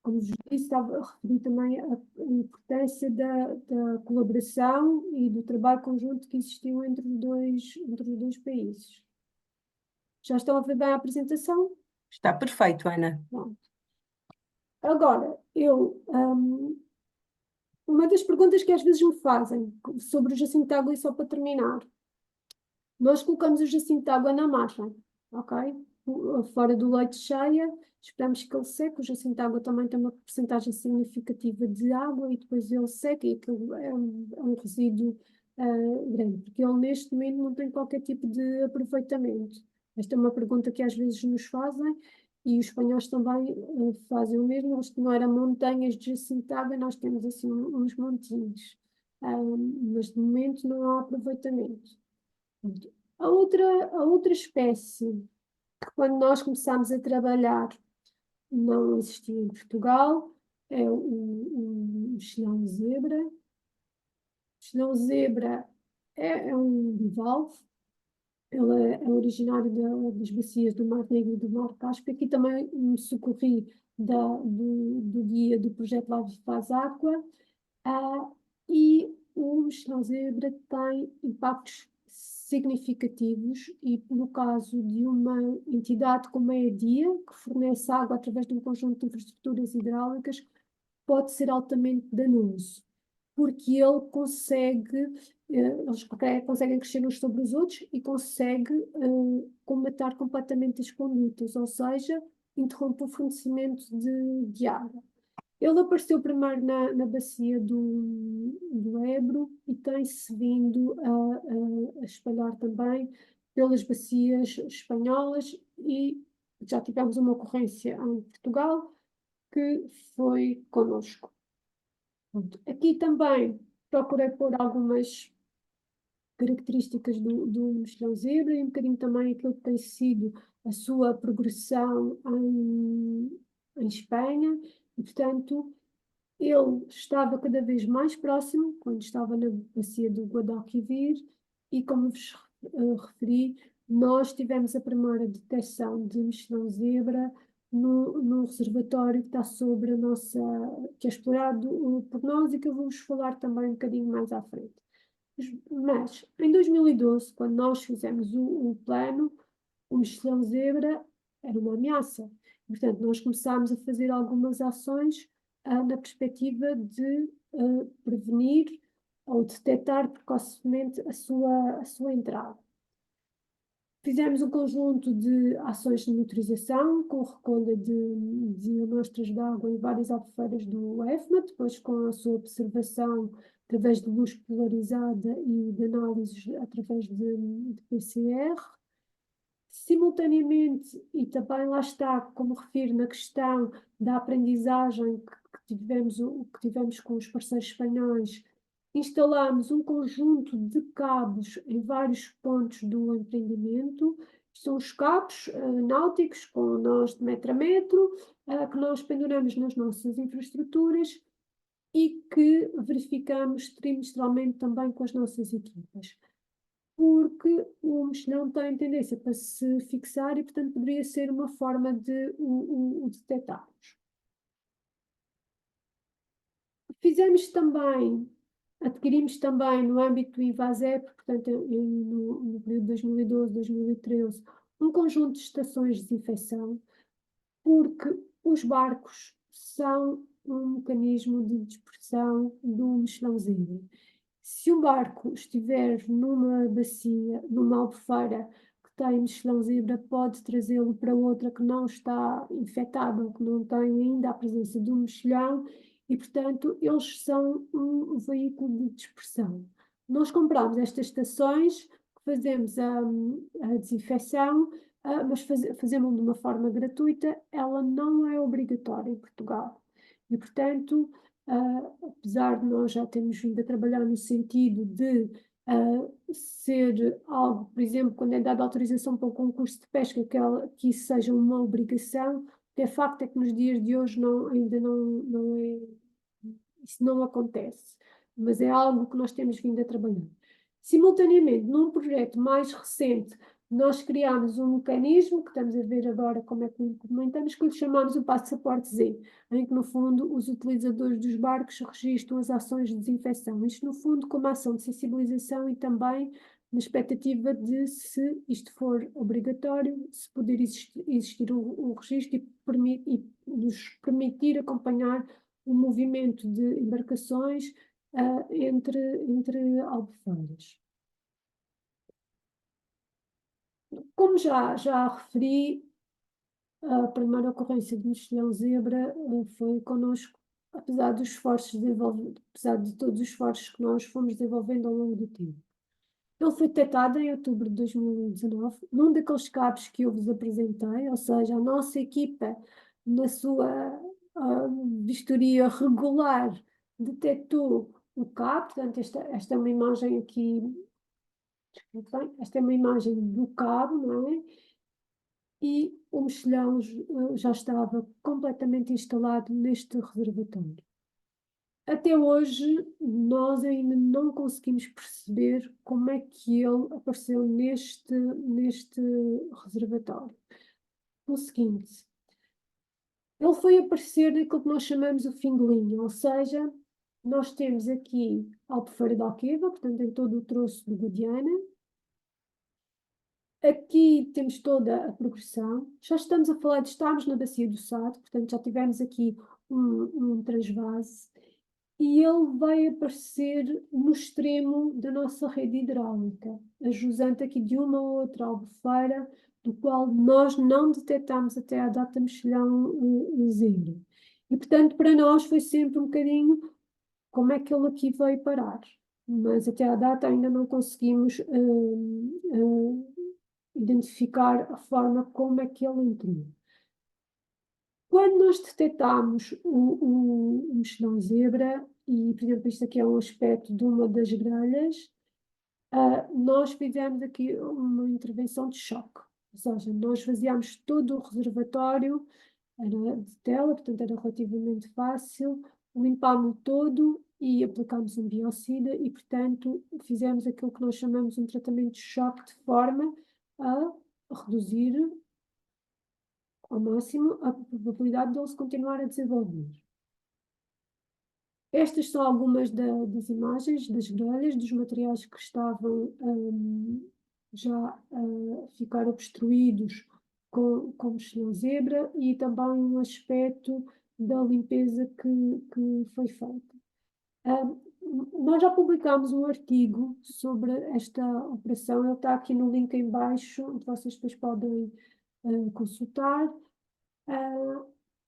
Como disse, estava a referir também a importância da colaboração e do trabalho conjunto que existiu entre os dois países. Já estão a ver bem a apresentação? Está perfeito, Ana. Pronto. Agora, uma das perguntas que às vezes me fazem sobre o jacinto de água, e só para terminar, nós colocamos o jacinto de água na margem, ok? Fora do leite cheia, esperamos que ele seque. O jacinto de água também tem uma porcentagem significativa de água e depois ele seca e aquilo é um resíduo grande, porque ele neste momento não tem qualquer tipo de aproveitamento. Esta é uma pergunta que às vezes nos fazem e os espanhóis também fazem o mesmo. Eles não eram montanhas de jacinto de água, nós temos assim uns montinhos, mas de momento não há aproveitamento. A outra espécie que quando nós começámos a trabalhar não existia em Portugal é o mexilhão-zebra. O mexilhão-zebra é um bivalve, ele é originário das bacias do Mar Negro e do Mar Cáspio. Aqui também me socorri do guia do projeto Live Faz Aqua, e o mexilhão-zebra tem impactos significativos e, no caso de uma entidade como a EDIA, que fornece água através de um conjunto de infraestruturas hidráulicas, pode ser altamente danoso, porque eles conseguem crescer uns sobre os outros e consegue comatar completamente as condutas, ou seja, interrompe o fornecimento de água. Ele apareceu primeiro na bacia do Ebro e tem-se vindo a espalhar também pelas bacias espanholas e já tivemos uma ocorrência em Portugal que foi connosco. Aqui também procurei pôr algumas características do mexilhão-zebra e um bocadinho também aquilo que tem sido a sua progressão em Espanha e, portanto, ele estava cada vez mais próximo quando estava na bacia do Guadalquivir e, como vos referi, nós tivemos a primeira detecção de mexilhão-zebra no reservatório que está sobre a nossa, que é explorado por nós e que eu vou-vos falar também um bocadinho mais à frente. Mas, em 2012, quando nós fizemos o plano, o mexilhão-zebra era uma ameaça. Portanto, nós começámos a fazer algumas ações na perspectiva de prevenir ou detectar precocemente a sua entrada. Fizemos um conjunto de ações de monitorização, com recolha de amostras de água em várias albufeiras do EFMA, depois com a sua observação através de luz polarizada e de análises através de PCR. Simultaneamente, e também lá está, como refiro na questão da aprendizagem que tivemos com os parceiros espanhóis, instalámos um conjunto de cabos em vários pontos do empreendimento. São os cabos náuticos com nós de metro a metro, que nós penduramos nas nossas infraestruturas e que verificamos trimestralmente também com as nossas equipas. Porque o mexilhão tem tendência para se fixar e, portanto, poderia ser uma forma de o detectarmos. Adquirimos também no âmbito do IVASEP, portanto, no período de 2012, 2013, um conjunto de estações de desinfecção, porque os barcos são um mecanismo de dispersão do mexilhão-zebra. Se um barco estiver numa bacia, numa albufeira, que que tem mexilhão-zebra pode trazê-lo para outra que não está infectada, ou que não tem ainda a presença do mexilhão, e, portanto, eles são um veículo de dispersão. Nós compramos estas estações, fazemos a desinfecção, mas fazemos de uma forma gratuita, ela não é obrigatória em Portugal. E, portanto, apesar de nós já termos vindo a trabalhar no sentido de ser algo, por exemplo, quando é dada autorização para um concurso de pesca, que isso seja uma obrigação, o que é facto é que nos dias de hoje ainda não é, isso não acontece, mas é algo que nós temos vindo a trabalhar. Simultaneamente, num projeto mais recente, nós criámos um mecanismo, que estamos a ver agora como é que implementamos, que lhe chamamos o Passaporte Z, em que, no fundo, os utilizadores dos barcos registram as ações de desinfecção. Isto, no fundo, como ação de sensibilização e também na expectativa de, se isto for obrigatório, se poder existir um registro e nos permitir acompanhar o movimento de embarcações entre albufeiras. Como já referi, a primeira ocorrência de mexilhão-zebra foi connosco, apesar de todos os esforços que nós fomos desenvolvendo ao longo do tempo. Ele foi detectado em outubro de 2019, num daqueles cabos que eu vos apresentei, ou seja, a nossa equipa, na sua vistoria regular, detectou o cabo. Portanto, esta é uma imagem aqui, esta é uma imagem do cabo, não é? E o mexilhão já estava completamente instalado neste reservatório. Até hoje, nós ainda não conseguimos perceber como é que ele apareceu neste reservatório. O seguinte, ele foi aparecer naquilo que nós chamamos o fim de linha, ou seja, nós temos aqui a Albufeira de Alqueva, portanto, em todo o troço do Guadiana. Aqui temos toda a progressão. Já estamos a falar de estarmos na Bacia do Sado, portanto, já tivemos aqui um transvase. E ele vai aparecer no extremo da nossa rede hidráulica, ajusante aqui de uma ou outra albufeira, do qual nós não detectámos até à data mexilhão zebra. E, portanto, para nós foi sempre um bocadinho como é que ele aqui veio parar. Mas até à data ainda não conseguimos identificar a forma como é que ele entrou. Quando nós detectámos o mexilhão-zebra, e, por exemplo, isto aqui é um aspecto de uma das grelhas, nós fizemos aqui uma intervenção de choque. Ou seja, nós faziámos todo o reservatório, era de tela, portanto era relativamente fácil, limpámos todo e aplicámos um biocida e, portanto, fizemos aquilo que nós chamamos um tratamento de choque, de forma a reduzir ao máximo a probabilidade de ele se continuar a desenvolver. Estas são algumas das imagens, das grelhas, dos materiais que estavam já a ficar obstruídos com mexilhão-zebra, e também um aspecto da limpeza que foi feita. Nós já publicámos um artigo sobre esta operação, ele está aqui no link em baixo, onde vocês depois podem consultar.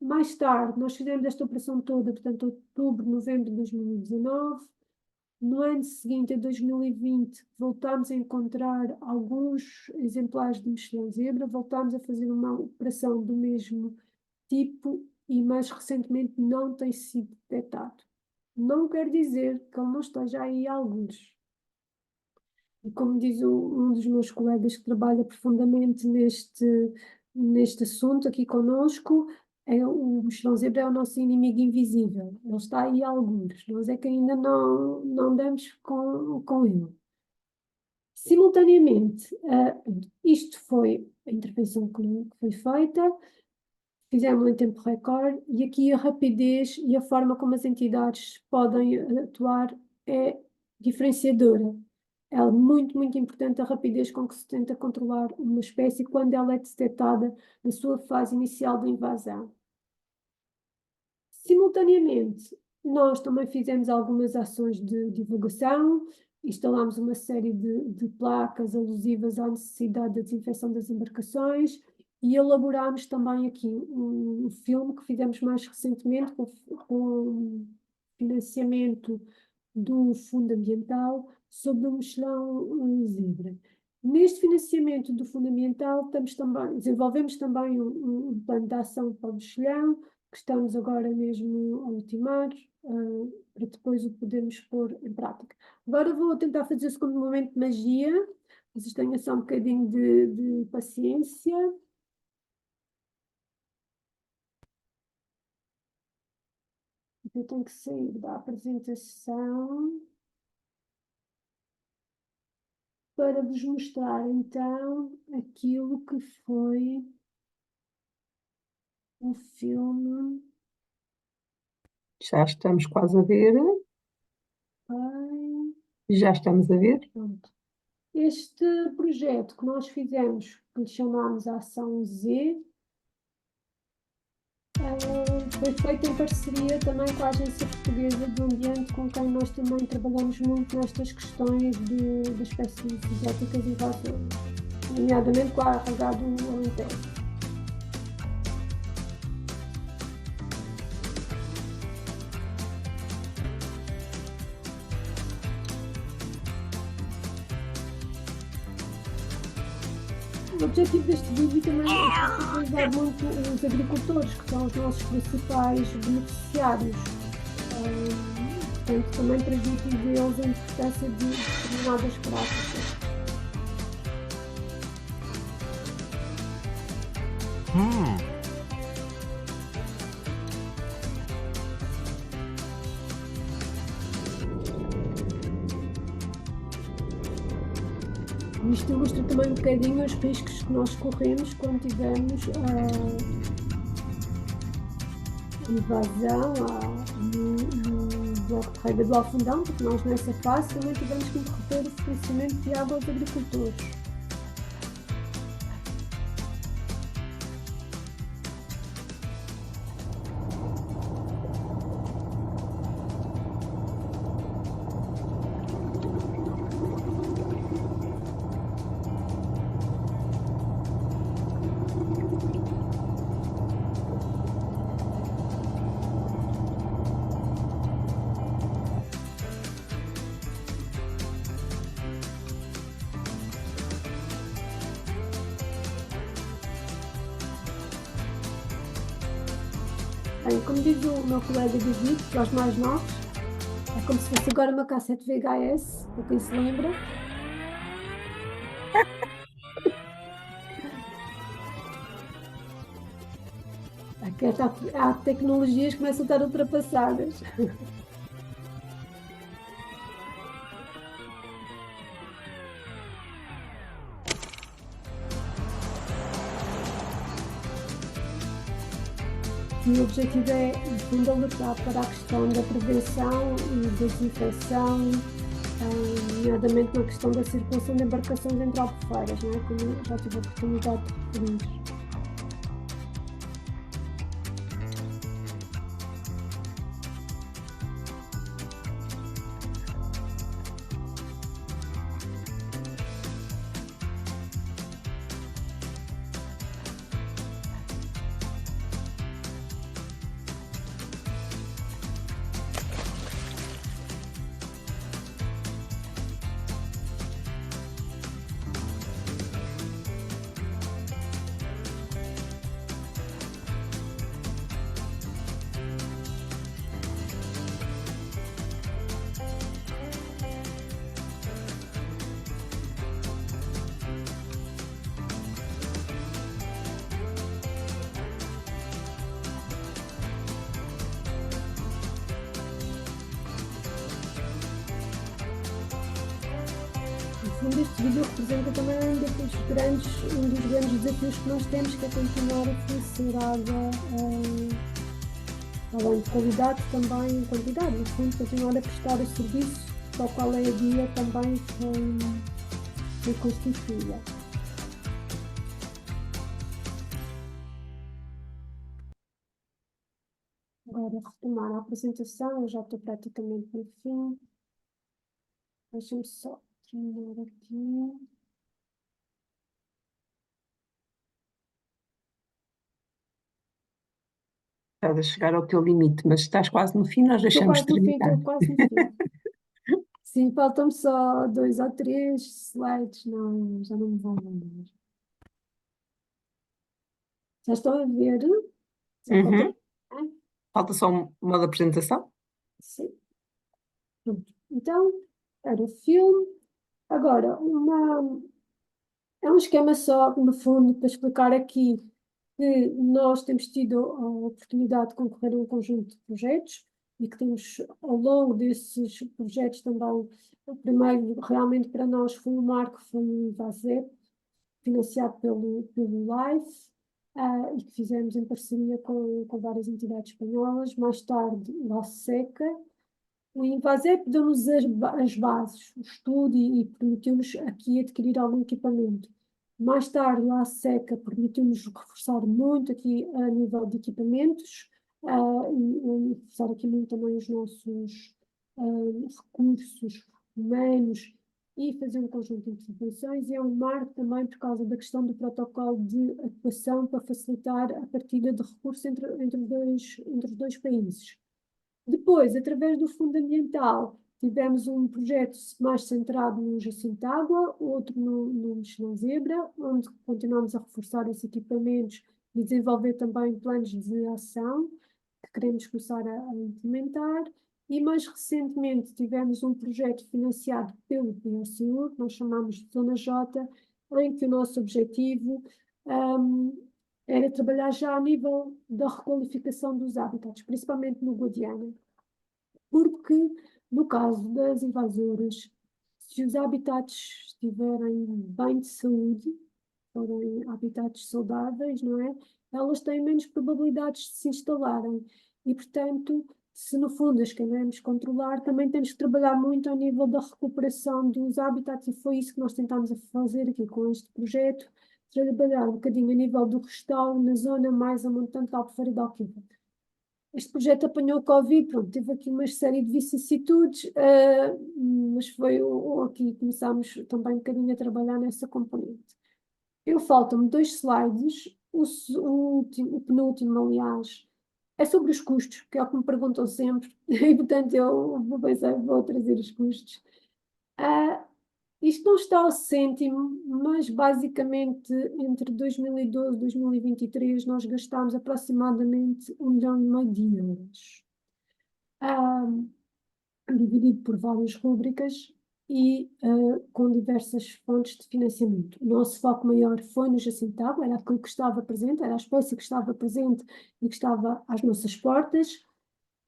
Mais tarde, nós fizemos esta operação toda, portanto, outubro, novembro de 2019. No ano seguinte, em 2020, voltámos a encontrar alguns exemplares de mexilhão-zebra, voltámos a fazer uma operação do mesmo tipo e, mais recentemente, não tem sido detectado. Não quer dizer que ele não esteja aí há alguns. E como diz um dos meus colegas que trabalha profundamente neste assunto aqui conosco, o mexilhão-zebra é o nosso inimigo invisível. Ele está aí há alguns. Nós é que ainda não damos com ele. Simultaneamente, isto foi a intervenção que foi feita, fizemos em tempo recorde, e aqui a rapidez e a forma como as entidades podem atuar é diferenciadora. É muito, muito importante a rapidez com que se tenta controlar uma espécie quando ela é detectada na sua fase inicial de invasão. Simultaneamente, nós também fizemos algumas ações de divulgação. instalámos uma série de placas alusivas à necessidade da desinfecção das embarcações e elaborámos também aqui um filme que fizemos mais recentemente com financiamento do Fundo Ambiental sobre o mexilhão zebra. Neste financiamento do Fundo Ambiental desenvolvemos também um plano de ação para o mexilhão, que estamos agora mesmo a ultimar, para depois o podermos pôr em prática. Agora vou tentar fazer o segundo momento de magia. Vocês tenham só um bocadinho de paciência. Eu tenho que sair da apresentação para vos mostrar então aquilo que foi o filme. Já estamos quase a ver. Ai, Já estamos a ver. pronto. Este projeto que nós fizemos, que lhe chamámos Ação Z, foi feito em parceria também com a Agência Portuguesa do Ambiente, com quem nós também trabalhamos muito nestas questões das espécies exóticas invasões, nomeadamente com a ARH do Alentejo. O objetivo deste vídeo também é sensibilizar muito os agricultores, que são os nossos principais beneficiários. Portanto, também transmitir a eles a importância de determinadas práticas. Isto ilustra também um bocadinho os riscos que nós corremos quando tivemos a invasão no bloco de rega do Alfundão, porque nós nessa fase também tivemos que interromper o fornecimento de água aos agricultores. Bem, como diz o meu colega David, para os mais novos, é como se fosse agora uma cassete VHS, para quem se lembra. Há tecnologias que começam a estar ultrapassadas. E o objetivo é, no fundo, alertar para a questão da prevenção e desinfecção, nomeadamente na questão da circulação de embarcações entre albufeiras, não é? Como já tive a oportunidade de referir. Este vídeo representa também um dos grandes desafios que nós temos, que é continuar a fornecer água, além de qualidade, também em quantidade. No fundo, continuar a prestar o serviço para o qual a EDIA também foi constituída. Agora, retomar a apresentação, eu já estou praticamente no fim. Deixa-me só terminar aqui. Estás a chegar ao teu limite, mas estás quase no fim, nós Estou deixamos quase no fim, terminar. estou quase no fim. Sim, faltam-me só 2 ou 3 slides. Não, já não me vão lembrar. Já estou a ver? Já falta. Uhum. Falta só uma da apresentação? Sim. Pronto. Então, era o filme. Agora, é um esquema só, no fundo, para explicar aqui que nós temos tido a oportunidade de concorrer a um conjunto de projetos e que temos, ao longo desses projetos também, o primeiro realmente para nós foi um marco, foi o IVASEP, financiado pelo LIFE, e que fizemos em parceria com várias entidades espanholas. Mais tarde, o SECA. O Invasep deu-nos as bases, o estudo e permitiu-nos aqui adquirir algum equipamento. Mais tarde, a SECA permitiu-nos reforçar muito aqui a nível de equipamentos e reforçar aqui muito também os nossos recursos humanos e fazer um conjunto de intervenções. E é um marco também por causa da questão do protocolo de atuação para facilitar a partilha de recursos entre os dois países. Depois, através do Fundo Ambiental, tivemos um projeto mais centrado no Jacinto Água, outro no Mexilhão Zebra, onde continuamos a reforçar esses equipamentos e desenvolver também planos de ação que queremos começar a implementar. E mais recentemente tivemos um projeto financiado pelo PSU, que nós chamamos de Zona J, em que o nosso objetivo era trabalhar já a nível da requalificação dos hábitats, principalmente no Guadiana, porque no caso das invasoras, se os habitats estiverem bem de saúde, forem habitats saudáveis, não é? Elas têm menos probabilidades de se instalarem e, portanto, se no fundo as queremos controlar, também temos que trabalhar muito ao nível da recuperação dos habitats e foi isso que nós tentámos a fazer aqui com este projeto, trabalhar um bocadinho a nível do restauro na zona mais a montante da Albufeira de Alqueva. Este projeto apanhou o Covid, pronto, teve aqui uma série de vicissitudes, mas foi aqui começámos também um bocadinho a trabalhar nessa componente. Faltam-me 2 slides, o penúltimo, aliás, é sobre os custos, que é o que me perguntam sempre, e portanto eu vou pensar, vou trazer os custos. Ah, Isto não está ao cêntimo, mas basicamente entre 2012 e 2023 nós gastámos aproximadamente 1,5 milhão de euros, ah, dividido por várias rúbricas e com diversas fontes de financiamento. O nosso foco maior foi no Jacinto Água, era aquilo que estava presente, era a espécie que estava presente e que estava às nossas portas.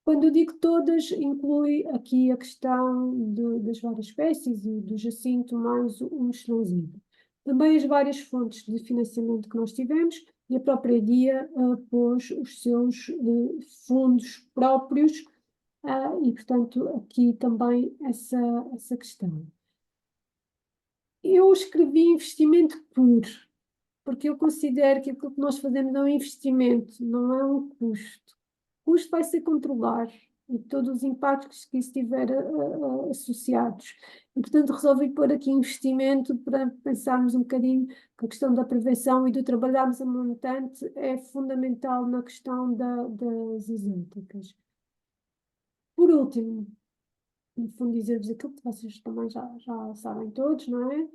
Quando eu digo todas, inclui aqui a questão das várias espécies e do jacinto mais o mexilhãozinho. Também as várias fontes de financiamento que nós tivemos e a própria DIA pôs os seus fundos próprios e, portanto, aqui também essa questão. Eu escrevi investimento puro, porque eu considero que aquilo que nós fazemos é um investimento, não é um custo. O custo vai ser controlar e todos os impactos que isso tiver associados. E, portanto, resolvi pôr aqui investimento para pensarmos um bocadinho que a questão da prevenção e do trabalharmos a montante é fundamental na questão das exóticas. Por último, no fundo, dizer-vos aquilo que vocês também já sabem todos, não é?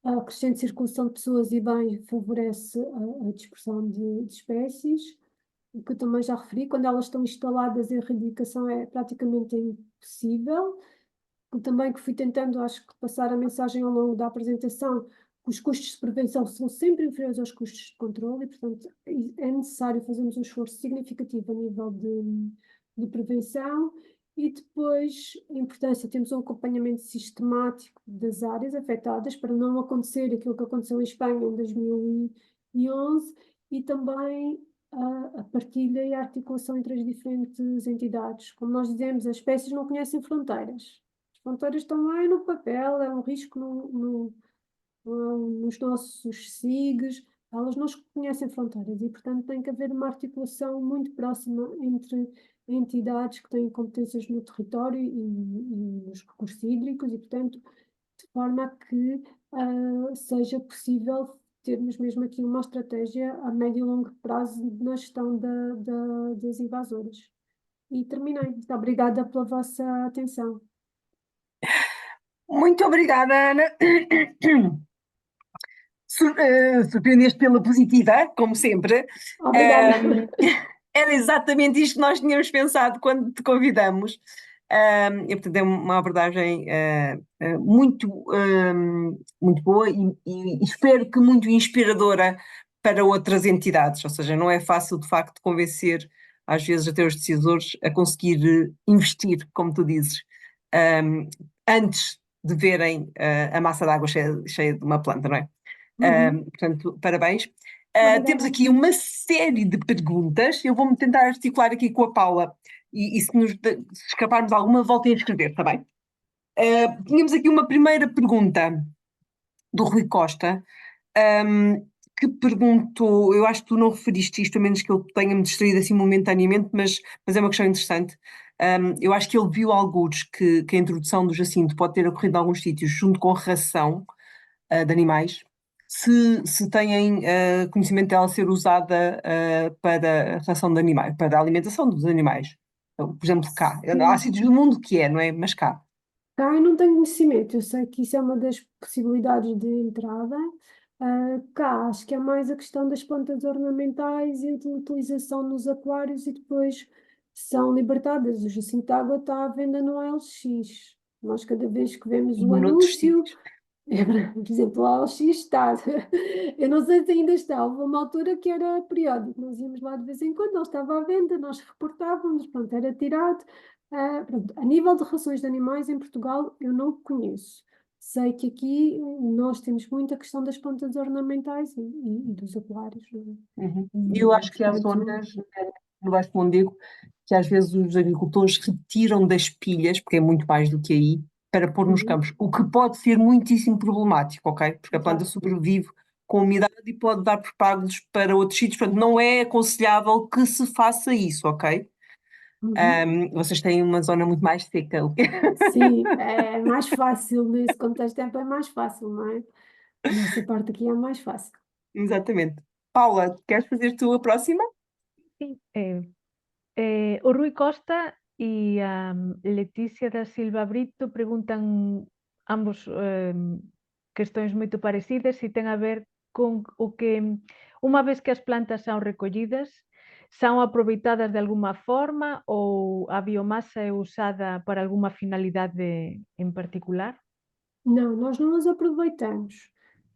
A crescente circulação de pessoas e bens favorece a dispersão de espécies, o que eu também já referi, quando elas estão instaladas, a erradicação é praticamente impossível. Eu também que fui tentando, acho que passar a mensagem ao longo da apresentação, que os custos de prevenção são sempre inferiores aos custos de controle e, portanto, é necessário fazermos um esforço significativo a nível de prevenção. E depois, a importância, temos um acompanhamento sistemático das áreas afetadas para não acontecer aquilo que aconteceu em Espanha em 2011 e também a partilha e a articulação entre as diferentes entidades. Como nós dizemos, as espécies não conhecem fronteiras. As fronteiras estão lá no papel, é um risco nos nossos SIGs, elas não conhecem fronteiras e, portanto, tem que haver uma articulação muito próxima entre entidades que têm competências no território e nos recursos hídricos e, portanto, de forma a que seja possível termos mesmo aqui uma estratégia a médio e longo prazo na gestão das invasoras. E terminei. Muito obrigada pela vossa atenção. Muito obrigada, Ana. Surpreendeste pela positiva, como sempre. Obrigada. Era exatamente isto que nós tínhamos pensado quando te convidamos. E, portanto, é uma abordagem muito, muito boa e espero que muito inspiradora para outras entidades. Ou seja, não é fácil, de facto, convencer, às vezes, até os decisores a conseguir investir, como tu dizes, antes de verem a massa de água cheia de uma planta, não é? Portanto, parabéns. Temos Obrigada. aqui uma série de perguntas. Eu vou-me tentar articular aqui com a Paula e se escaparmos alguma, voltem a escrever, está bem? Tínhamos aqui uma primeira pergunta do Rui Costa, que perguntou, eu acho que tu não referiste isto, a menos que eu tenha-me distraído assim momentaneamente, mas é uma questão interessante. Eu acho que ele viu alguns que a introdução do Jacinto pode ter ocorrido em alguns sítios junto com ração de animais, se têm conhecimento dela ser usada para a ração de animais, para a alimentação dos animais. Então, por exemplo, cá. Há Sim. sítios do mundo que é, não é? Mas cá. Cá eu não tenho conhecimento, eu sei que isso é uma das possibilidades de entrada. Cá acho que é mais a questão das plantas ornamentais e de utilização nos aquários e depois são libertadas. O Jacinto de Água está à venda no OLX. Nós cada vez que vemos E o noutros anúncio, sítios. por exemplo, o OLX está. Eu não sei se ainda está. Houve uma altura que era periódico, nós íamos lá de vez em quando, ele estava à venda, nós reportávamos, pronto, era tirado. Pronto, a nível de rações de animais em Portugal, eu não conheço. Sei que aqui nós temos muita questão das plantas ornamentais e dos aquários, não Uhum. é? E eu acho que há Portanto, zonas no Baixo Mondego que às vezes os agricultores retiram das pilhas, porque é muito mais do que aí, para pôr nos uhum, campos, o que pode ser muitíssimo problemático, ok? Porque a planta exato. sobrevive com umidade e pode dar propágulos para outros sítios, portanto não é aconselhável que se faça isso, ok? Uhum. Vocês têm uma zona muito mais seca. Sim, é mais fácil nesse contexto, é mais fácil, não é? A nossa parte aqui é mais fácil. Exatamente. Paula, queres fazer tu a próxima? Sim, o Rui Costa e a Letícia da Silva Brito preguntan ambos questões moito parecidas e ten a ver con o que unha vez que as plantas son recollidas son aproveitadas de alguma forma ou a biomasa é usada para alguma finalidade en particular? Não, nós não as aproveitamos.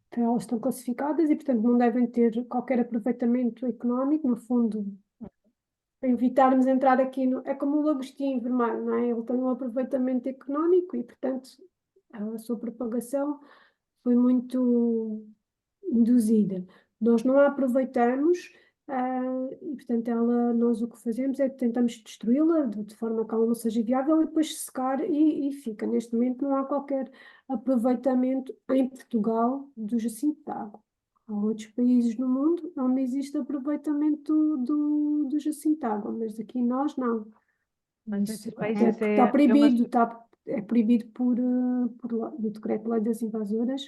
Então, elas estão classificadas e, portanto, não devem ter qualquer aproveitamento económico. No fundo, para evitarmos entrar aqui no. É como o lagostim vermelho, não é? Ele tem um aproveitamento económico e, portanto, a sua propagação foi muito induzida. Nós não a aproveitamos, e, portanto, nós o que fazemos é que tentamos destruí-la de forma que ela não seja viável e depois secar e fica. Neste momento não há qualquer aproveitamento em Portugal do jacinto de água. Há outros países no mundo onde existe aproveitamento do jacinto de água, mas aqui nós não. Mas Isso, nesses até países porque está é unha... proibido, é proibido do Decreto-Lei das Invasoras.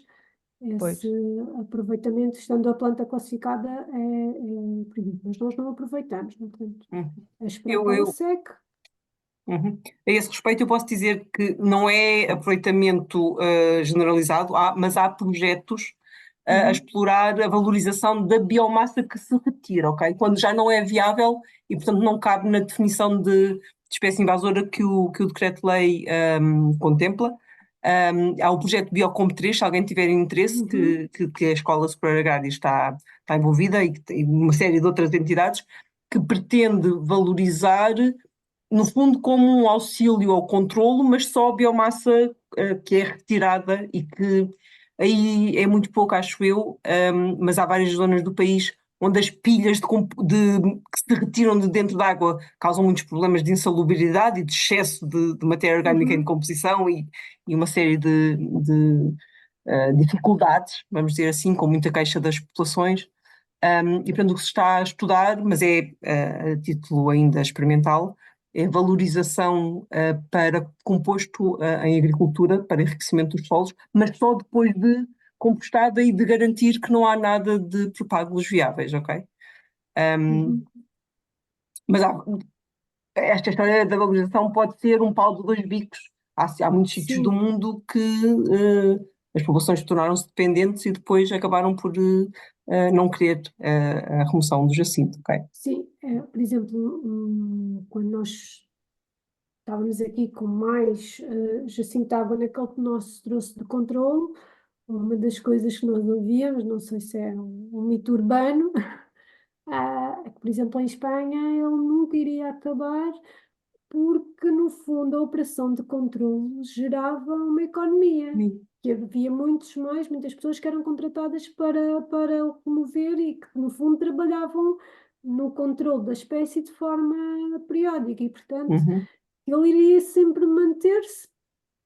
Pois, Esse aproveitamento, estando a planta classificada, é proibido, mas nós não aproveitamos, não, portanto, Uhum. é esperar Eu, que ela eu, seque. Uhum. A esse respeito, eu posso dizer que não é aproveitamento generalizado, mas há projetos a Uhum, explorar a valorização da biomassa que se retira, ok? Quando já não é viável e, portanto, não cabe na definição de espécie invasora que o Decreto-Lei contempla. Há o projeto Biocomp 3, se alguém tiver interesse, uhum, que a Escola Superior Agrária está envolvida e uma série de outras entidades, que pretende valorizar no fundo, como um auxílio ao controlo, mas só a biomassa que é retirada e que aí é muito pouco, acho eu, mas há várias zonas do país onde as pilhas que se retiram de dentro da água causam muitos problemas de insalubridade e de excesso de matéria orgânica em uhum, decomposição e uma série de dificuldades, vamos dizer assim, com muita queixa das populações. E portanto o que se está a estudar, mas é a título ainda experimental, é valorização para composto em agricultura, para enriquecimento dos solos, mas só depois de compostada e de garantir que não há nada de propágulos viáveis, ok? Uhum. Mas esta história da valorização pode ser um pau de dois bicos. Há muitos sítios do Sim, mundo que as populações tornaram-se dependentes e depois acabaram por não querer a remoção do jacinto, ok? sim. Por exemplo, quando nós estávamos aqui com mais jacinto de água naquele nosso troço de controle, uma das coisas que nós ouvíamos, não sei se é um mito urbano, é que, por exemplo, em Espanha ele nunca iria acabar porque, no fundo, a operação de controle gerava uma economia, Sim. que havia muitas pessoas que eram contratadas para o remover e que, no fundo, trabalhavam no controle da espécie de forma periódica e, portanto, Uhum. ele iria sempre manter-se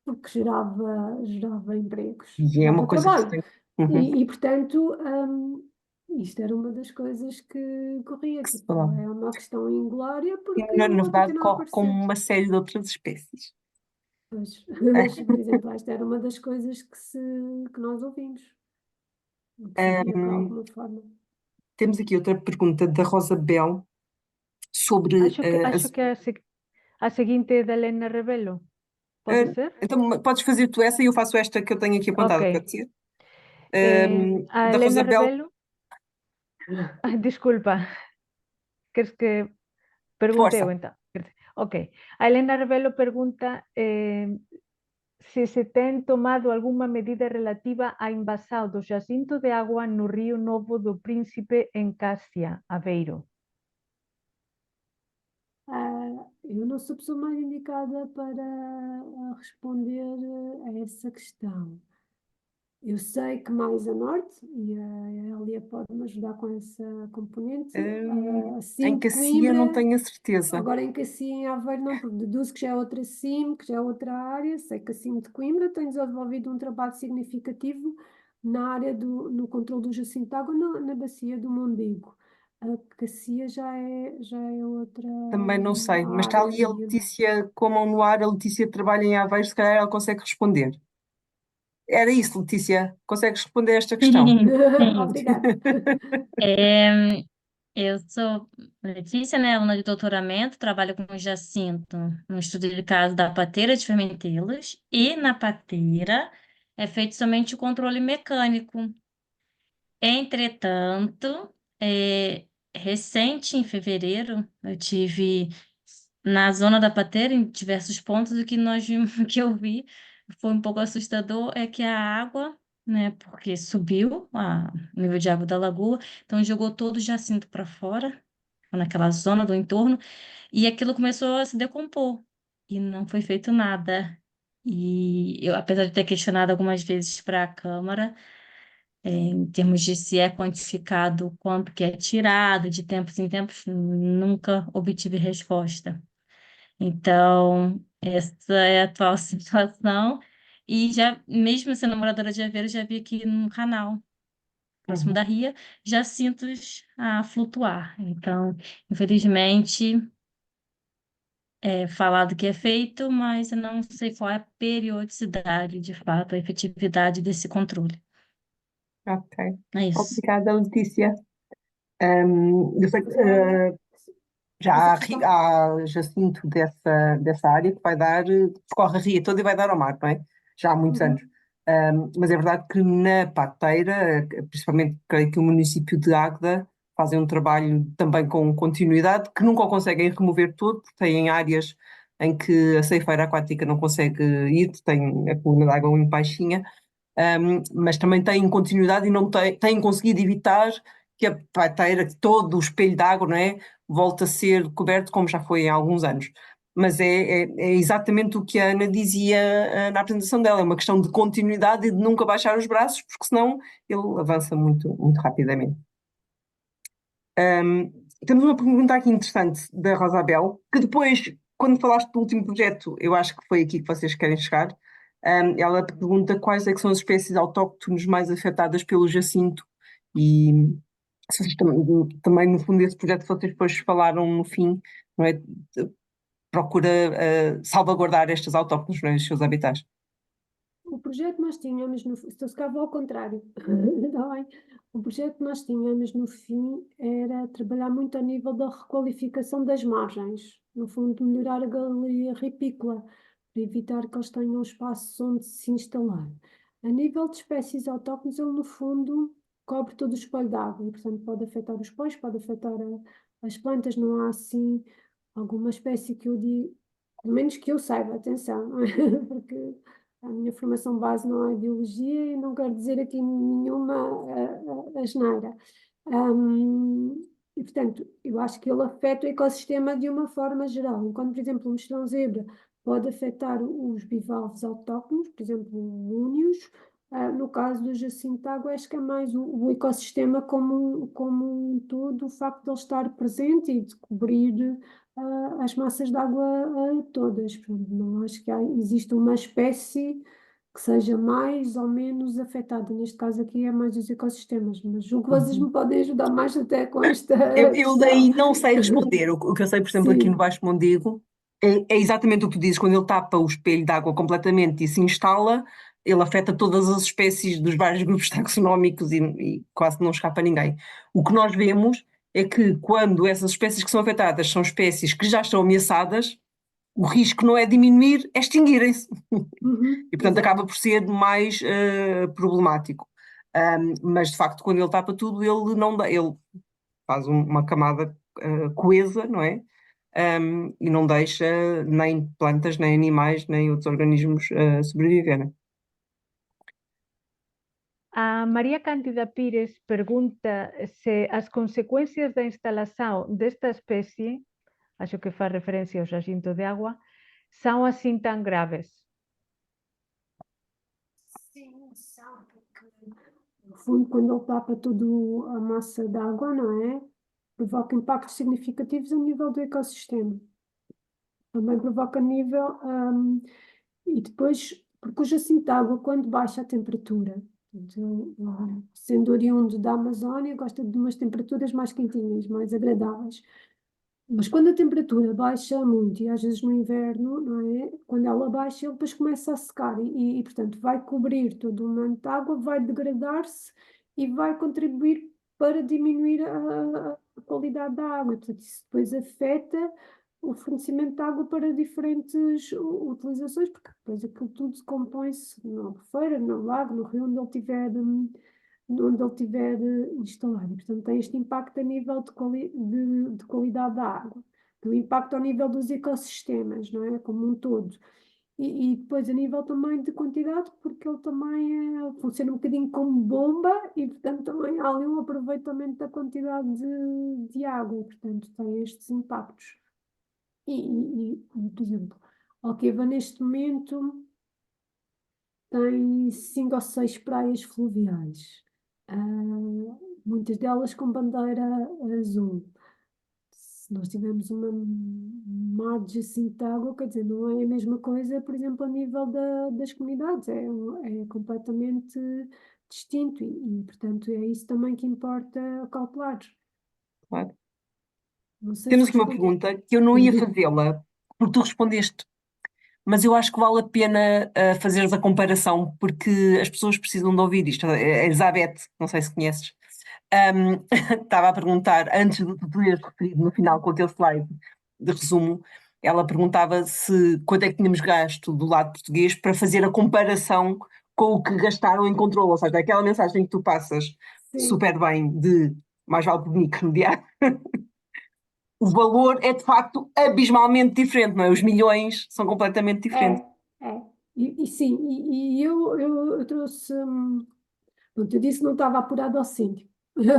porque gerava empregos, E é uma gerava coisa que se trabalho. tem. Uhum. Portanto, isto era uma das coisas que corria, Que se tipo, falava. é uma questão inglória E, porque na ele vai verdade, continuar a corre como aparecer. uma série de outras espécies. Pois, mas, por exemplo, esta era uma das coisas que nós ouvimos, que se via de Hum, alguma forma. Temos aqui outra pergunta da Rosa Bell sobre. Acho que a seguinte é da Helena Rebelo. Pode ser? Então, podes fazer tu essa e eu faço esta que eu tenho aqui Ok. apontada, pode ser? A Da Helena Rosa Bell, Rebelo. Ai, desculpa. Queres que pergunte eu força. então? Ok. A Helena Rebelo pergunta se ten tomado alguma medida relativa á invasão do xacinto de agua no Río Novo do Príncipe en Casia, Aveiro. Eu não sou a pessoa mais indicada para responder a essa questão. Eu sei que mais a norte, e a Elia pode-me ajudar com essa componente, Em acima de Cacia não Coimbra, tenho a certeza. agora em Cacia, em Aveiro não, porque deduzo que já é outra CIM, que já é outra área, sei que acima de Coimbra tem desenvolvido um trabalho significativo na área no controle do jacinto de água na bacia do Mondego. A Cacia já é outra Também não sei, mas está área, ali a Letícia com a mão no ar, a Letícia trabalha em Aveiro, se calhar ela consegue responder. Era isso, Letícia, consegues responder a esta questão? Sim, sim. Obrigada. É, eu sou Letícia, né, aluna de doutoramento, trabalho com o Jacinto no estudo de caso da pateira de fermentelas e na pateira é feito somente o controle mecânico. Entretanto, recente, em fevereiro, eu tive na zona da pateira, em diversos pontos, o que nós vimos, o que eu vi foi um pouco assustador, é que a água, né, porque subiu o nível de água da lagoa, então jogou todo o jacinto para fora, naquela zona do entorno, e aquilo começou a se decompor, e não foi feito nada. E eu, apesar de ter questionado algumas vezes para a Câmara, em termos de se é quantificado quanto que é tirado de tempos em tempos, nunca obtive resposta. Então, essa é a atual situação. E já, mesmo sendo moradora de Aveiro, já vi aqui no canal, próximo Uhum. da Ria, jacintos a flutuar. Então, infelizmente, é falado que é feito, mas eu não sei qual é a periodicidade, de fato, a efetividade desse controle. Ok. É isso. Obrigada, Letícia. Eu sei que, Ah, já essa questão. há Jacinto dessa área que vai dar, percorre a ria toda e vai dar ao mar, não é? Já há muitos anos. Uhum. Mas é verdade que na Pateira, principalmente creio que o município de Águeda, fazem um trabalho também com continuidade, que nunca o conseguem remover todo, porque têm áreas em que a ceifeira aquática não consegue ir, porque tem a coluna de água muito baixinha, mas também têm continuidade e não têm conseguido evitar que a pateira, que todo o espelho de água, não é, volte a ser coberto como já foi há alguns anos. Mas é exatamente o que a Ana dizia na apresentação dela, é uma questão de continuidade e de nunca baixar os braços, porque senão ele avança muito, muito rapidamente. Temos uma pergunta aqui interessante da Rosabel, que depois, quando falaste do último projeto, eu acho que foi aqui que vocês querem chegar. Ela pergunta quais é que são as espécies autóctones mais afetadas pelo jacinto e se vocês também, no fundo, desse projeto que vocês depois falaram no fim, não é? procura salvaguardar estes autóctones, não é, os seus habitats. O projeto que nós tínhamos, se calhar vou ao contrário, está bem? O projeto que nós tínhamos no fim era trabalhar muito a nível da requalificação das margens, no fundo melhorar a galeria ripícola, para evitar que eles tenham espaços onde se instalar. A nível de espécies autóctones, ele no fundo cobre todo o espelho de água e, portanto, pode afetar os peixes, pode afetar as plantas, não há assim alguma espécie que eu diga, pelo menos que eu saiba, atenção, porque a minha formação base não é biologia e não quero dizer aqui nenhuma asneira. E, portanto, eu acho que ele afeta o ecossistema de uma forma geral. Enquanto, por exemplo, o mexilhão-zebra pode afetar os bivalves autóctones, por exemplo, múnios. No caso do jacinto-água, acho que é mais o ecossistema como um todo, o facto de ele estar presente e de cobrir as massas de água todas. Portanto, não acho que existe uma espécie que seja mais ou menos afetada. Neste caso aqui é mais os ecossistemas, mas julgo que vocês me podem ajudar mais até com esta Eu daí questão. não sei responder. O que eu sei, por exemplo, aqui no Sim, Baixo Mondego, é exatamente o que tu dizes, quando ele tapa o espelho de água completamente e se instala, ele afeta todas as espécies dos vários grupos taxonómicos e quase não escapa a ninguém. O que nós vemos é que quando essas espécies que são afetadas são espécies que já estão ameaçadas, o risco não é diminuir, é extinguirem-se. E, portanto, exato. acaba por ser mais problemático. Mas, de facto, quando ele tapa tudo, ele não dá, ele faz uma camada coesa, não é? E não deixa nem plantas, nem animais, nem outros organismos sobreviverem. A María Cándida Pires pergunta se as consecuencias da instalación desta especie, acho que faz referencia ao xacinto de agua, são assim tan graves. Sim, são, porque no fundo, quando ele tapa toda a massa d'água, não é? Provoca impactos significativos a nível do ecossistema. Também provoca nível, e depois, porque o jacinto de água, quando baixa a temperatura, portanto, sendo oriundo da Amazónia, gosta de umas temperaturas mais quentinhas, mais agradáveis. Mas quando a temperatura baixa muito, e às vezes no inverno, não é? Quando ela baixa, ele depois começa a secar portanto, vai cobrir todo o manto de água, vai degradar-se e vai contribuir para diminuir a qualidade da água. Portanto, isso depois afeta o fornecimento de água para diferentes utilizações, porque depois aquilo tudo se compõe-se na albufeira, no lago, no rio, onde ele tiver instalado. E, portanto, tem este impacto a nível de qualidade da água, tem um impacto ao nível dos ecossistemas, não é? Como um todo. E depois a nível também de quantidade, porque ele também funciona um bocadinho como bomba e, portanto, também há ali um aproveitamento da quantidade de água, e, portanto, tem estes impactos. Por exemplo, Alqueva neste momento tem 5 ou 6 praias fluviais, muitas delas com bandeira azul. Se nós tivermos uma margem assim de água, quer dizer, não é a mesma coisa, por exemplo, a nível das comunidades, é completamente distinto portanto, é isso também que importa cautelar. Claro. Não sei se Temos aqui uma respondi. pergunta que eu não ia fazê-la, porque tu respondeste, mas eu acho que vale a pena fazeres a comparação, porque as pessoas precisam de ouvir isto. A Elizabeth, não sei se conheces, estava a perguntar, antes de tu teres referido no final com aquele slide de resumo, ela perguntava se quanto é que tínhamos gasto do lado português para fazer a comparação com o que gastaram em controle, ou seja, aquela mensagem que tu passas Sim, super bem de mais vale prevenir que remediar, o valor é de facto abismalmente diferente, não é? Os milhões são completamente diferentes. é. Sim, eu trouxe. Pronto, eu disse que não estava apurado ao cêntimo,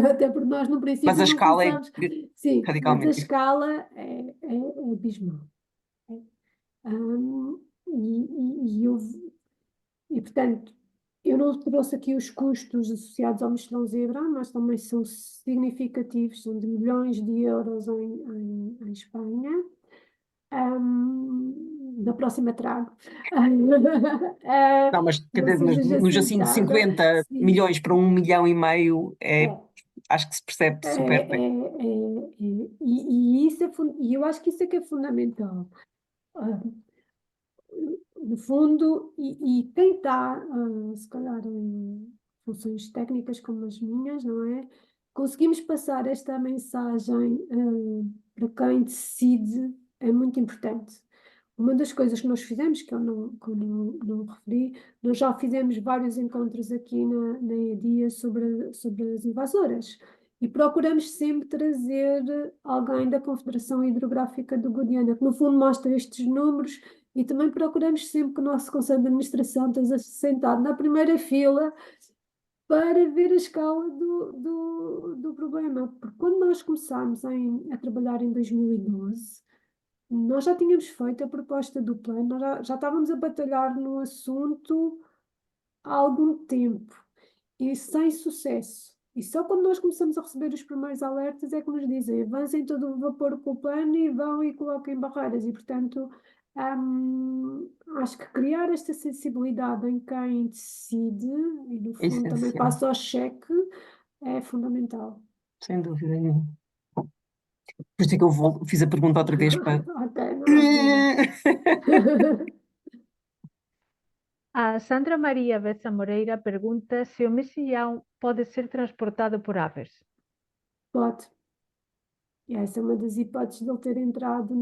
até porque nós no Mas princípio a não escala é começámos. Sim, mas a radicalmente diferente. escala é abismal. É. Hum, e, e, e eu, portanto, eu não trouxe aqui os custos associados ao mexilhão-zebra, mas também são significativos, são de milhões de euros em Espanha. Na próxima trago. Não, mas quer dizer, Vocês mas do nos Jacinto assim de de Água, 50 sim, milhões para 1,5 milhão, é, acho que se percebe é, super bem. e isso e eu acho que isso é que é fundamental. ah, no fundo, e quem está, se calhar, em funções técnicas como as minhas, não é? Conseguimos passar esta mensagem, para quem decide, é muito importante. Uma das coisas que nós fizemos, que eu não referi, nós já fizemos vários encontros aqui na EDIA sobre as invasoras. E procuramos sempre trazer alguém da Confederação Hidrográfica do Guadiana, que no fundo mostra estes números, e também procuramos sempre que o nosso Conselho de Administração esteja sentado na primeira fila para ver a escala do problema. Porque quando nós começámos a trabalhar em 2012, nós já tínhamos feito a proposta do plano, nós já estávamos a batalhar no assunto há algum tempo e sem sucesso. E só quando nós começamos a receber os primeiros alertas é que nos dizem avancem todo o vapor com o plano e vão e coloquem barreiras. E, portanto, acho que criar esta sensibilidade em quem decide e, no É fundo, também essencial, passa ao cheque é fundamental. sem dúvida nenhuma. Por isso é que eu fiz a pergunta outra vez para. Ok, não há problema. A Sandra Maria Bessa Moreira pergunta se o mexilhão pode ser transportado por aves. Pode. E essa é uma das hipóteses de ele ter entrado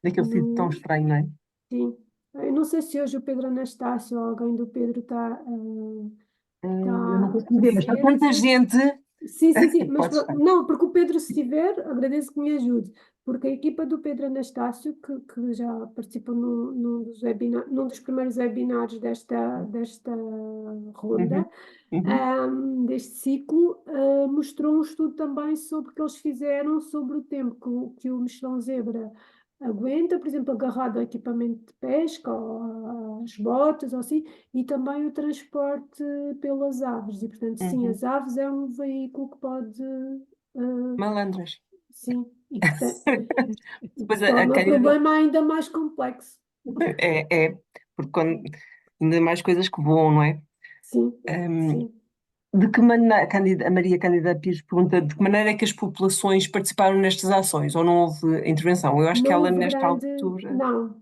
Daquele sítio tão no. estranho, não é? Sim. Eu não sei se hoje o Pedro Anastácio ou alguém do Pedro está Eu não tá consigo ver, mas está tanta presente. gente. Sim, sim, sim, mas Pode estar. não, porque o Pedro, se estiver, agradeço que me ajude, porque a equipa do Pedro Anastácio, que já participou num dos primeiros webinários desta ronda, Uhum, uhum, deste ciclo, mostrou um estudo também sobre o que eles fizeram sobre o tempo que o mexilhão zebra aguenta, por exemplo, agarrado ao equipamento de pesca, ou às botas, ou assim, e também o transporte pelas aves. E, portanto, sim, uhum. as aves é um veículo que pode, Malandras. sim, e que Depois a torna o Cândida problema ainda mais complexo. é, porque ainda mais coisas que voam, não é? Sim, Hum, sim. de que maneira, a Maria Cândida Pires pergunta de que maneira é que as populações participaram nestas ações ou não houve intervenção? Eu acho que Não ela, houve nesta grande. altura. Não.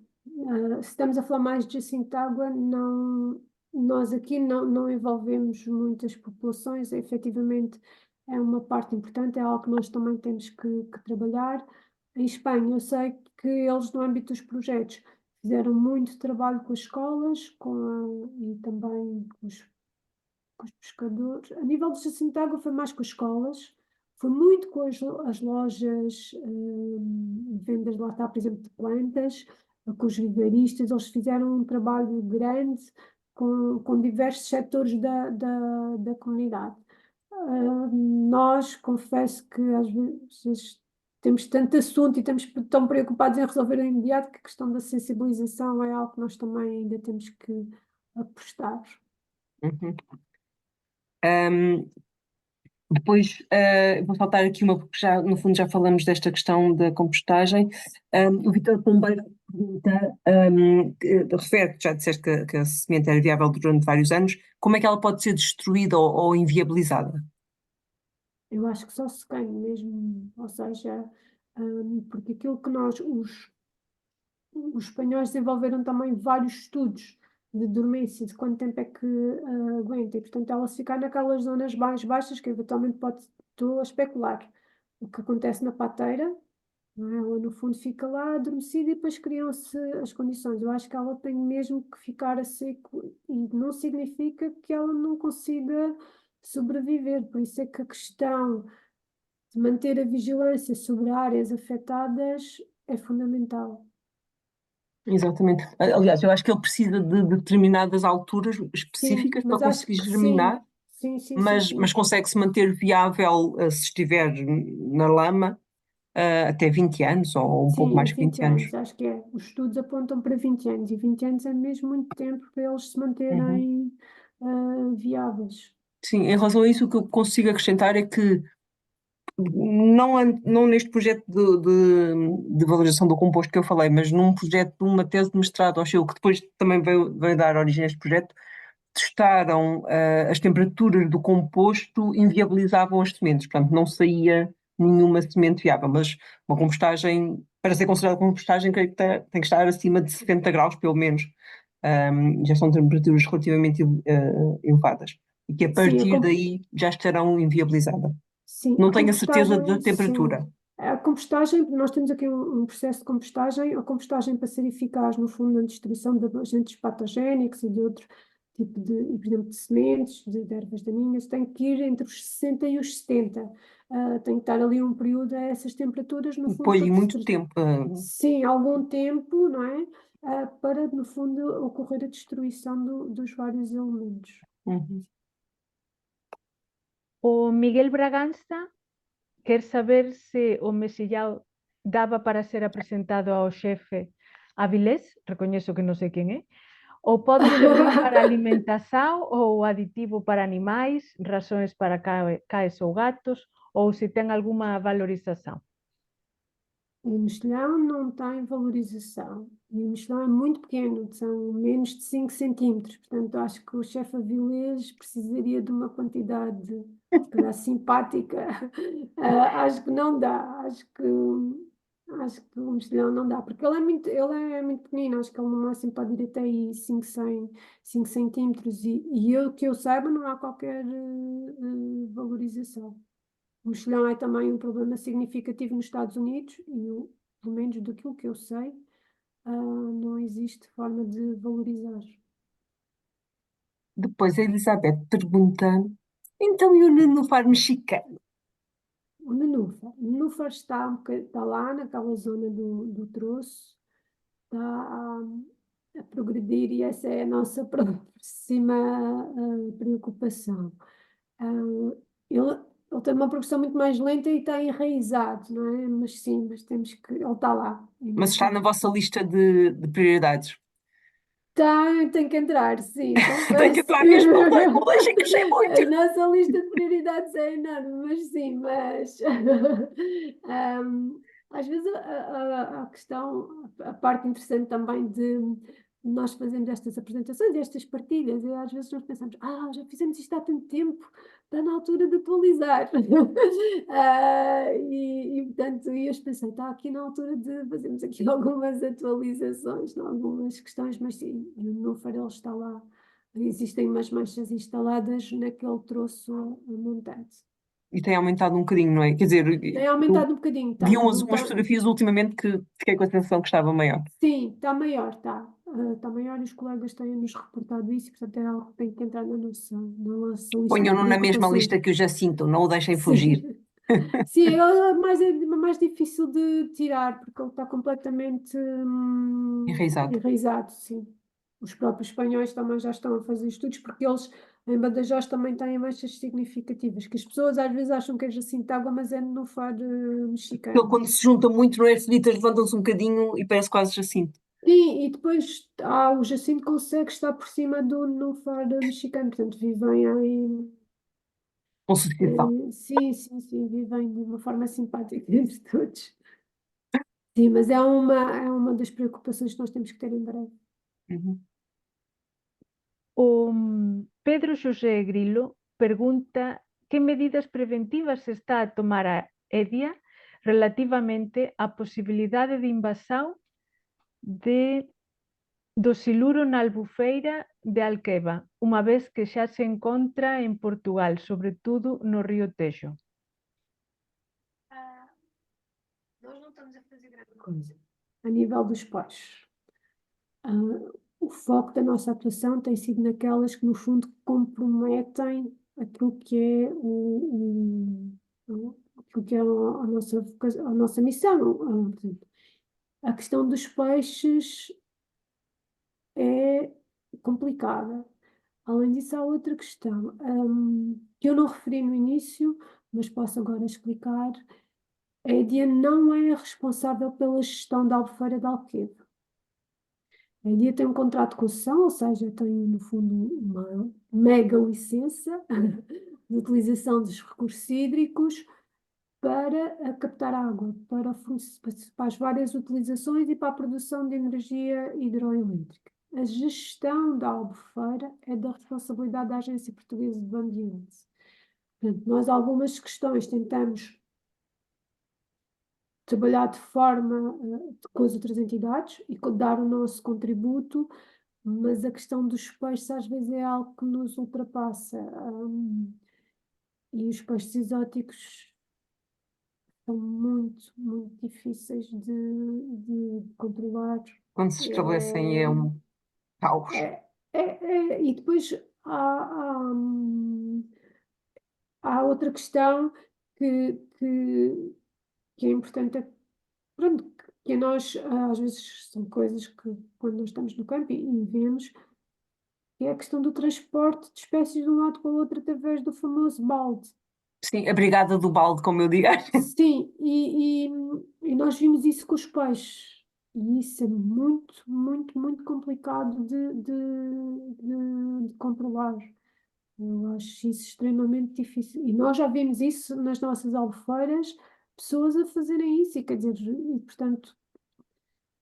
Se estamos a falar mais de Jacinto de Água, não, nós aqui não envolvemos muitas populações, efetivamente é uma parte importante, é algo que nós também temos que trabalhar. Em Espanha, eu sei que eles, no âmbito dos projetos, fizeram muito trabalho com as escolas e também com os pescadores. A nível de Jacinto de Água foi mais com as escolas, foi muito com as lojas, vendas lá está, por exemplo, de plantas, com os vivaristas, eles fizeram um trabalho grande com diversos setores da comunidade. Nós, confesso que às vezes temos tanto assunto e estamos tão preocupados em resolver o imediato que a questão da sensibilização é algo que nós também ainda temos que apostar. Uhum. Hum, Depois, vou saltar aqui uma, porque já, no fundo, já falamos desta questão da compostagem. O Vitor Pombeiro pergunta, refere, já disseste que a semente era viável durante vários anos, como é que ela pode ser destruída ou inviabilizada? Eu acho que só se ganha mesmo, ou seja, porque aquilo que os espanhóis desenvolveram também vários estudos de dormência, de quanto tempo é que aguenta, e portanto ela se ficar naquelas zonas mais baixas, que eventualmente estou a especular, o que acontece na pateira, não é? Ela no fundo fica lá adormecida e depois criam-se as condições. Eu acho que ela tem mesmo que ficar a seco e não significa que ela não consiga sobreviver, por isso é que a questão de manter a vigilância sobre áreas afetadas é fundamental. Exatamente. Aliás, eu acho que ele precisa de determinadas alturas Sim, específicas para mas acho conseguir que sim. germinar, Sim, sim, sim, mas sim. consegue-se manter viável, se estiver na lama, até 20 anos ou um pouco Sim, mais que 20 20 anos. anos, acho que é. Os estudos apontam para 20 anos e 20 anos é mesmo muito tempo para eles se Uhum. manterem viáveis. Sim, em relação a isso, o que eu consigo acrescentar é que não neste projeto de valorização do composto que eu falei, mas num projeto de uma tese de mestrado ao Chile, que depois também veio dar origem a este projeto, testaram as temperaturas do composto, inviabilizavam as sementes, portanto não saía nenhuma semente viável, mas uma compostagem Para ser considerado compostagem, creio que tem que estar acima de 70 graus, pelo menos. Já são temperaturas relativamente elevadas. E que a Sim, partir daí já estarão inviabilizadas. sim, Não a tenho a certeza da compostagem, temperatura. sim. A compostagem, nós temos aqui um processo de compostagem. A compostagem, para ser eficaz, no fundo, na destruição de agentes patogénicos e de outro tipo de, por exemplo, de sementes, de ervas daninhas, tem que ir entre os 60 e os 70. Tem que estar ali um período a essas temperaturas, no fundo, para Põe muito tempo. sim, algum tempo, não é? Para, no fundo, ocorrer a destruição dos vários elementos. Uhum. O Miguel Bragança quer saber se o mexillao daba para ser apresentado ao chefe Avilés, recoñezo que non sei quen é, ou pode servir para alimentación ou aditivo para animais, rações para caes ou gatos, ou se ten algunha valorização. O mexilhão não tem valorização e o mexilhão é muito pequeno, são menos de 5 centímetros. Portanto, acho que o chefe Avilés precisaria de uma quantidade, se calhar, simpática. Acho que não dá. Acho que o mexilhão não dá, porque ele é muito pequenino. Acho que ele no máximo pode ir até aí 5 centímetros e eu, que eu saiba, não há qualquer valorização. O mexilhão é também um problema significativo nos Estados Unidos e, pelo menos daquilo que eu sei, não existe forma de valorizar. Depois a Elizabeth pergunta: então e o nenúfar mexicano? O nenúfar está lá naquela zona do troço, está a progredir e essa é a nossa próxima preocupação. Ele tem uma progressão muito mais lenta e está enraizado, não é? Mas sim, mas temos que. Ele está lá. E Mas nós está na vossa lista de prioridades. tem que entrar, sim, Tem que confesso entrar que mesmo, não deixem crescer muito. a nossa lista de prioridades é enorme, mas sim, mas às vezes a questão, a parte interessante também de nós fazermos estas apresentações, estas partilhas, e às vezes nós pensamos, já fizemos isto há tanto tempo, está na altura de atualizar. Portanto, eu pensei, está aqui na altura de fazermos aqui algumas atualizações, em algumas questões, mas sim, e o meu farelo está lá. Existem umas manchas instaladas naquele troço montante. E tem aumentado um bocadinho, não é? Quer dizer, Tem eu aumentado um bocadinho, vi tem. umas, Não umas tem. fotografias ultimamente que fiquei com a sensação que estava maior. Sim, está maior, está. Está maior e os colegas têm-nos reportado isso, e, portanto é algo que tem que entrar na nossa lista de Ponham-no na mesma preocupações. lista que o Jacinto, não o deixem fugir. Sim, sim, é mais difícil de tirar, porque ele está completamente Enraizado. enraizado, sim. Os próprios espanhóis também já estão a fazer estudos, porque eles em Badajoz também têm manchas significativas, que as pessoas às vezes acham que é Jacinto água, mas é nenúfar Ele, mexicano. quando se junta muito, não é? As folhitas levantam-se um bocadinho e parece quase Jacinto. Sim, e depois o Jacinto consegue estar por cima do nenúfar mexicano, portanto vivem Com sucessão. sim, sim, sim, vivem de uma forma simpática entre todos. Sim, mas é uma das preocupações que nós temos que ter em breve. Uhum. O Pedro Xosé Grilo pergunta que medidas preventivas se está a tomar a EDIA relativamente á posibilidade de invasão do siluro na albufeira de Alqueva, unha vez que xa se encontra en Portugal, sobretudo no río Tejo. Nós não estamos a fazer grande coisa a nível dos peixes. O foco da nossa atuação tem sido naquelas que, no fundo, comprometem aquilo que é aquilo que é a nossa missão. Portanto, a questão dos peixes é complicada. Além disso, há outra questão que eu não referi no início, mas posso agora explicar. A EDIA não é responsável pela gestão da albufeira de Alqueva. A EDIA tem um contrato de concessão, ou seja, tem, no fundo, uma mega licença de utilização dos recursos hídricos para captar água, para as várias utilizações e para a produção de energia hidroelétrica. A gestão da albufeira é da responsabilidade da Agência Portuguesa de Ambiente. Portanto, nós algumas questões tentamos trabalhar de forma com as outras entidades e dar o nosso contributo, mas a questão dos peixes às vezes é algo que nos ultrapassa. E os peixes exóticos são muito, muito difíceis de controlar. Quando se estabelecem é um caos. E depois há outra questão que é importante, pronto, que a nós às vezes são coisas que quando nós estamos no campo e vemos, que é a questão do transporte de espécies de um lado para o outro através do famoso balde. Sim, a brigada do balde, como eu digo. Sim, e nós vimos isso com os peixes. E isso é muito, muito, muito complicado de controlar. Eu acho isso extremamente difícil. E nós já vimos isso nas nossas albufeiras, pessoas a fazerem isso, e quer dizer, e, portanto,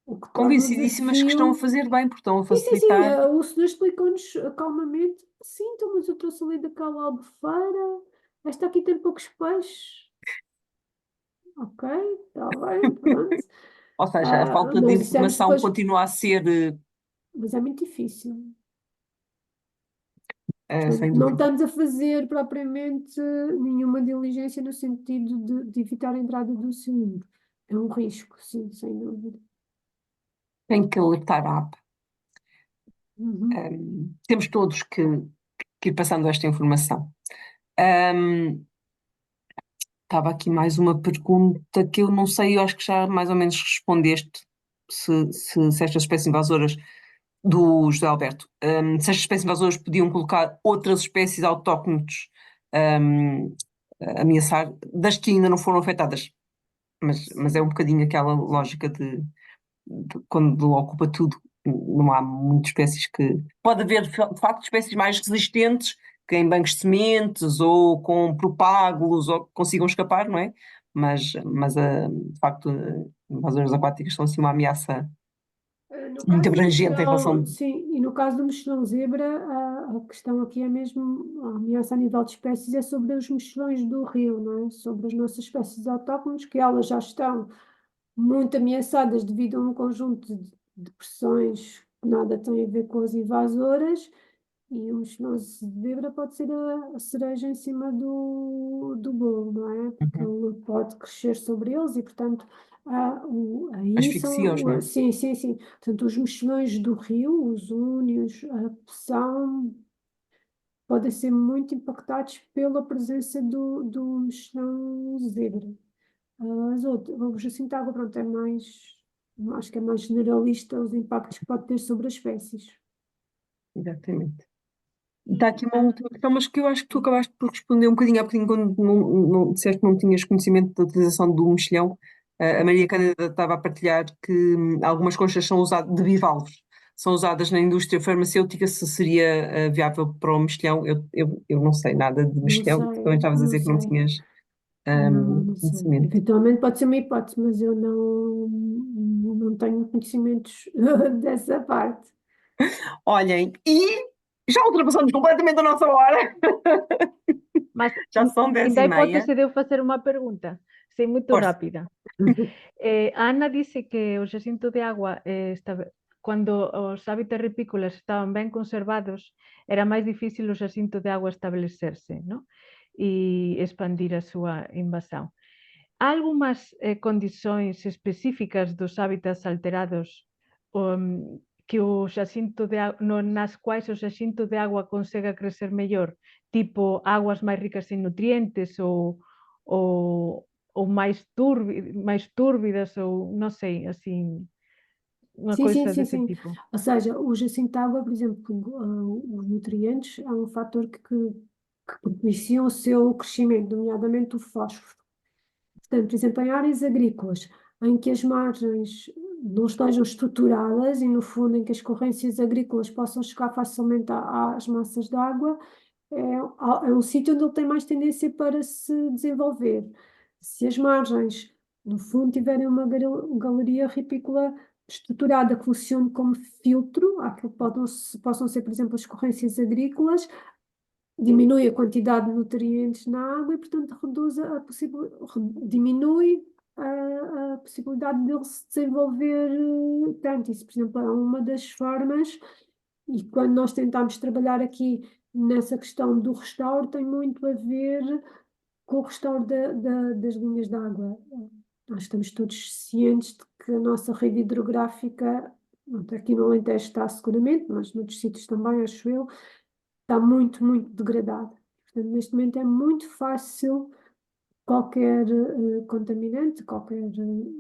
o que torna o Convencidíssimas que estão a desafio. fazer bem, porque estão a Sim, sim, sim, facilitar. o senhor explicou-nos calmamente. Sim, então, mas eu trouxe ali daquela albufeira, esta aqui tem poucos peixes. Ok, está bem, pronto. Ou seja, a falta de Nós dissemos informação depois, continua a ser, mas é muito difícil. sem Portanto, não dúvida. estamos a fazer propriamente nenhuma diligência no sentido de evitar a entrada do cilindro. É um risco, sim, sem dúvida. Tem que alertar a app. Uhum. Temos todos que ir passando esta informação. Ahm, Estava aqui mais uma pergunta que eu não sei, eu acho que já mais ou menos respondeste se estas espécies invasoras do José Alberto, se estas espécies invasoras podiam colocar outras espécies autóctones ahm, a ameaçar, das que ainda não foram afetadas. Mas é um bocadinho aquela lógica de quando ocupa tudo, não há muitas espécies que. Pode haver, de facto, espécies mais resistentes que em bancos de sementes ou com propágulos ou que consigam escapar, não é? Mas de facto, invasoras aquáticas são assim uma ameaça No muito caso do abrangente em mexilhão, relação. sim, e no caso do mexilhão zebra, a questão aqui é mesmo, a ameaça a nível de espécies é sobre os mexilhões do rio, não é? Sobre as nossas espécies autóctones, que elas já estão muito ameaçadas devido a um conjunto de pressões que nada têm a ver com as invasoras, e o mexilhão zebra pode ser a cereja em cima do bolo, não é? Porque Uhum. ele pode crescer sobre eles e, portanto, aí Asfixios, não são, é? sim, sim, sim. Portanto, os mexilhões do rio, os únios, podem ser muito impactados pela presença do mexilhão zebra. As outras, o jacinto de água, pronto, acho que é mais generalista os impactos que pode ter sobre as espécies. Exatamente. Está aqui uma última questão, mas que eu acho que tu acabaste por responder um bocadinho há bocadinho quando disseste que não tinhas conhecimento da utilização do mexilhão. A Maria Cândida estava a partilhar que algumas conchas são usadas, de bivalves, são usadas na indústria farmacêutica, se seria viável para o mexilhão. Eu não sei nada de Não mexilhão, tu também sei, estavas a não dizer que não sei. tinhas Não sei. conhecimento. Eventualmente pode ser uma hipótese, mas eu não tenho conhecimentos dessa parte. Olhem, e já ultrapassamos completamente a nossa hora, Mas já são dez ainda e há meia. hipótese de eu facer uma pergunta, sim, muito Força. rápida. A Ana disse que o xacinto de agua, quando os hábitats ripícolas estaban ben conservados, era máis difícil o xacinto de agua establecerse, ¿no? E expandir a súa invasión. Há algunhas condições específicas dos hábitats alterados que o xacinto nas quais o xacinto de agua consega crecer mellor, tipo aguas máis ricas en nutrientes ou máis túrbidas ou non sei, assim, unha Sim, sim, coisa sim, dese sim. tipo. Ou seja, o jacinto de água, por exemplo, os nutrientes é um fator que propiciam o seu crescimento, nomeadamente o fósforo. Portanto, por exemplo, em áreas agrícolas em que as margens não estejam estruturadas e, no fundo, em que as corrências agrícolas possam chegar facilmente às massas de água, é um sítio onde ele tem mais tendência para se desenvolver. Se as margens, no fundo, tiverem uma galeria ripícola estruturada que funcione como filtro, àquilo que possam ser, por exemplo, as corrências agrícolas, diminui a quantidade de nutrientes na água e, portanto, reduz diminui a possibilidade dele se desenvolver tanto. Isso, por exemplo, é uma das formas, e quando nós tentamos trabalhar aqui nessa questão do restauro, tem muito a ver com o restauro das linhas de água. Nós estamos todos cientes de que a nossa rede hidrográfica, aqui no Alentejo está seguramente, mas noutros sítios também, acho eu, está muito, muito degradada. Portanto, neste momento é muito fácil qualquer contaminante,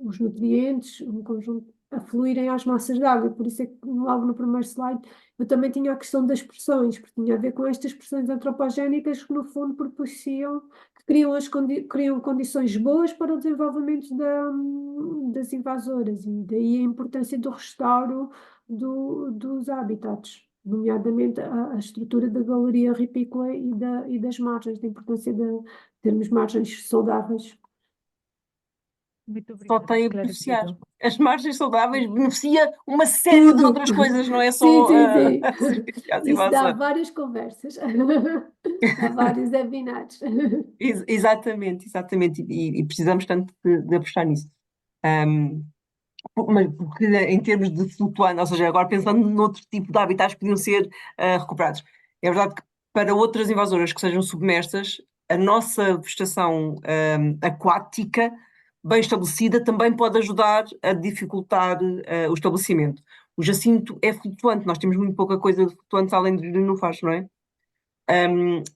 os nutrientes, um conjunto, a fluírem às massas de água. Por isso é que logo no primeiro slide eu também tinha a questão das pressões, porque tinha a ver com estas pressões antropogénicas que no fundo propiciam, que criam condições boas para o desenvolvimento das invasoras, e daí a importância do restauro dos habitats, nomeadamente a estrutura da galeria ripícola e das margens, da importância termos margens saudáveis. Muito Só obrigada, tem a beneficiar. esclarecido. As margens saudáveis beneficia uma série de Tudo! outras coisas, não é Sim, só sim, sim. a serviço às Isso dá invasões. várias conversas, dá vários webinars. Exatamente, exatamente, e precisamos tanto de apostar nisso. Um, mas porque em termos de flutuante, ou seja, agora pensando noutro tipo de habitats que podiam ser recuperados. É verdade que para outras invasoras que sejam submersas, a nossa vegetação aquática bem estabelecida também pode ajudar a dificultar o estabelecimento. O jacinto é flutuante, nós temos muito pouca coisa de flutuantes além dos nenúfares, não é?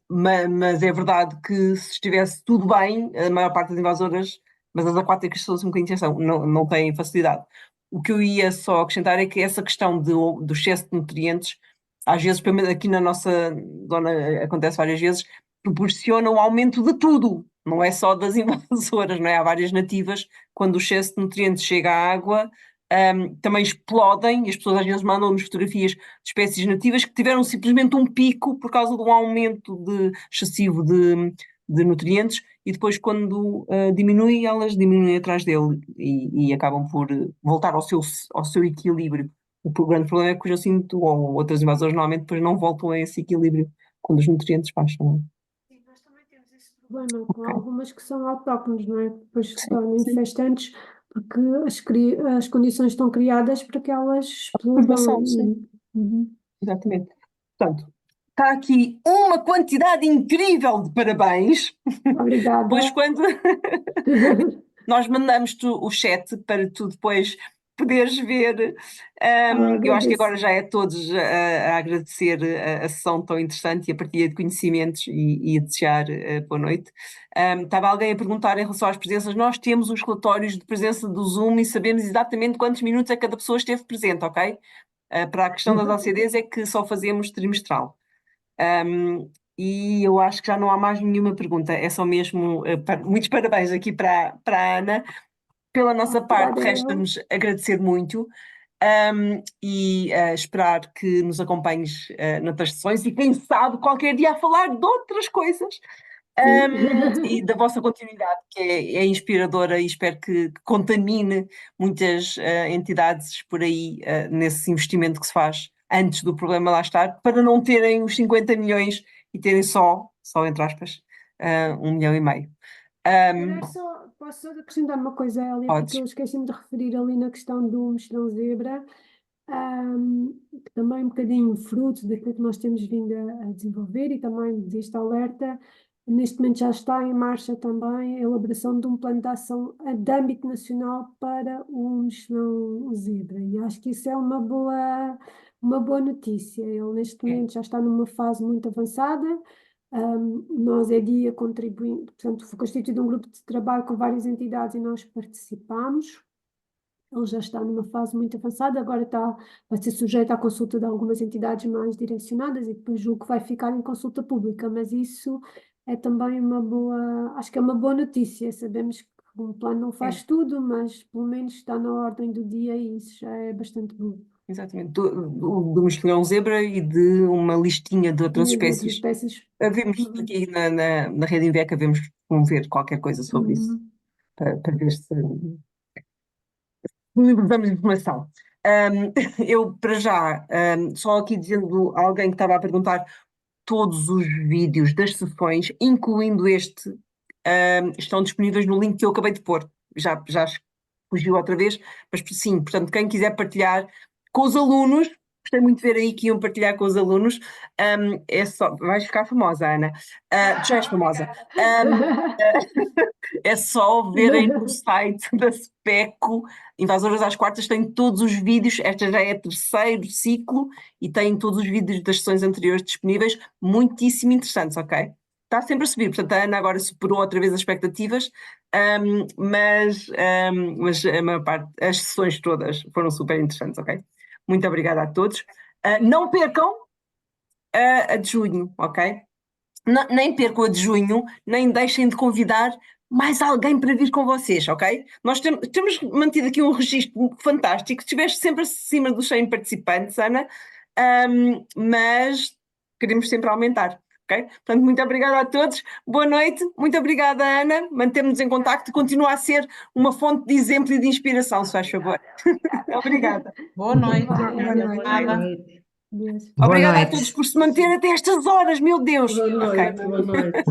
Mas é verdade que se estivesse tudo bem, a maior parte das invasoras, mas as aquáticas são assim um bocadinho de exceção, não têm facilidade. O que eu ia só acrescentar é que essa questão do excesso de nutrientes, às vezes, pelo menos aqui na nossa zona acontece várias vezes, proporciona um aumento de tudo, não é só das invasoras, não é? Há várias nativas, quando o excesso de nutrientes chega à água, também explodem, e as pessoas às vezes mandam-nos fotografias de espécies nativas que tiveram simplesmente um pico por causa de um aumento excessivo de nutrientes, e depois quando diminui, elas diminuem atrás dele e acabam por voltar ao seu equilíbrio. O grande problema é que o jacinto ou outras invasoras normalmente depois não voltam a esse equilíbrio quando os nutrientes baixam. Não é? Sim, nós também temos esse problema com Ok. algumas que são autóctones, não é? Depois se Sim, tornam sim. infestantes porque as condições estão criadas para que elas explodam. Observação, sim, Uhum. exatamente. Portanto, está aqui uma quantidade incrível de parabéns. Depois, Obrigada. quando nós mandamos-te o chat para tu depois poderes ver. Eu acho que Agradeço. agora já é todos a agradecer a sessão tão interessante e a partilha de conhecimentos e a desejar boa noite. Estava alguém a perguntar em relação às presenças. Nós temos os relatórios de presença do Zoom e sabemos exatamente quantos minutos é que cada pessoa esteve presente, ok? Para a questão das OCDs é que só fazemos trimestral. E eu acho que já não há mais nenhuma pergunta, é só mesmo muitos parabéns aqui para a Ana. Pela nossa parte, Obrigada, eu. resta-nos agradecer muito e esperar que nos acompanhes noutras sessões e quem sabe qualquer dia a falar de outras coisas Sim. e da vossa continuidade, que é inspiradora e espero que contamine muitas entidades por aí nesse investimento que se faz antes do problema lá estar, para não terem os 50 milhões e terem só entre aspas, 1,5 milhão. Era só, posso só acrescentar uma coisa, Elia, porque Podes. eu esqueci-me de referir ali na questão do mexilhão zebra, que também é um bocadinho fruto daquilo que nós temos vindo a desenvolver e também deste alerta. Neste momento já está em marcha também a elaboração de um plano de ação de âmbito nacional para o mexilhão zebra. E acho que isso é uma boa notícia. Ele neste momento já está numa fase muito avançada. Nós é dia contribuindo, portanto, foi constituído um grupo de trabalho com várias entidades e nós participamos. Ele já está numa fase muito avançada, agora vai ser sujeito à consulta de algumas entidades mais direcionadas e depois julgo que vai ficar em consulta pública, mas isso é também acho que é uma boa notícia. Sabemos que um plano não É, faz tudo, mas pelo menos está na ordem do dia e isso já é bastante bom. exatamente, do mexilhão zebra e de uma listinha de outras Tinha de outras espécies. espécies. Havemos Uhum. aqui na rede Inveca, havemos promover qualquer coisa sobre isso, Uhum. para ver se libertamos informação. Eu, para já, só aqui dizendo a alguém que estava a perguntar, todos os vídeos das sessões, incluindo este, estão disponíveis no link que eu acabei de pôr. já fugiu outra vez, mas sim, portanto, quem quiser partilhar com os alunos, gostei muito de ver aí que iam partilhar com os alunos, é só, vais ficar famosa, Ana, já és famosa. É só verem no site da SPECO, Invasoras às Quartas, tem todos os vídeos, esta já é terceiro ciclo e tem todos os vídeos das sessões anteriores disponíveis, muitíssimo interessantes, ok? Está sempre a subir, portanto a Ana agora superou outra vez as expectativas, mas a maior parte, as sessões todas foram super interessantes, ok? Muito obrigada a todos. Não percam a de junho, ok? Nem percam a de junho, nem deixem de convidar mais alguém para vir com vocês, ok? Nós temos mantido aqui um registro fantástico, estiveste sempre acima dos 100 participantes, Ana, mas queremos sempre aumentar, ok? Portanto, muito obrigada a todos, boa noite, muito obrigada, Ana, mantemos-nos em contacto, continua a ser uma fonte de exemplo e de inspiração, se faz favor. Obrigada. Boa noite. Boa noite. Nada. Deus. Boa Obrigada a noite. todos por se manter até estas horas, meu Deus. Boa Ok. noite, boa noite.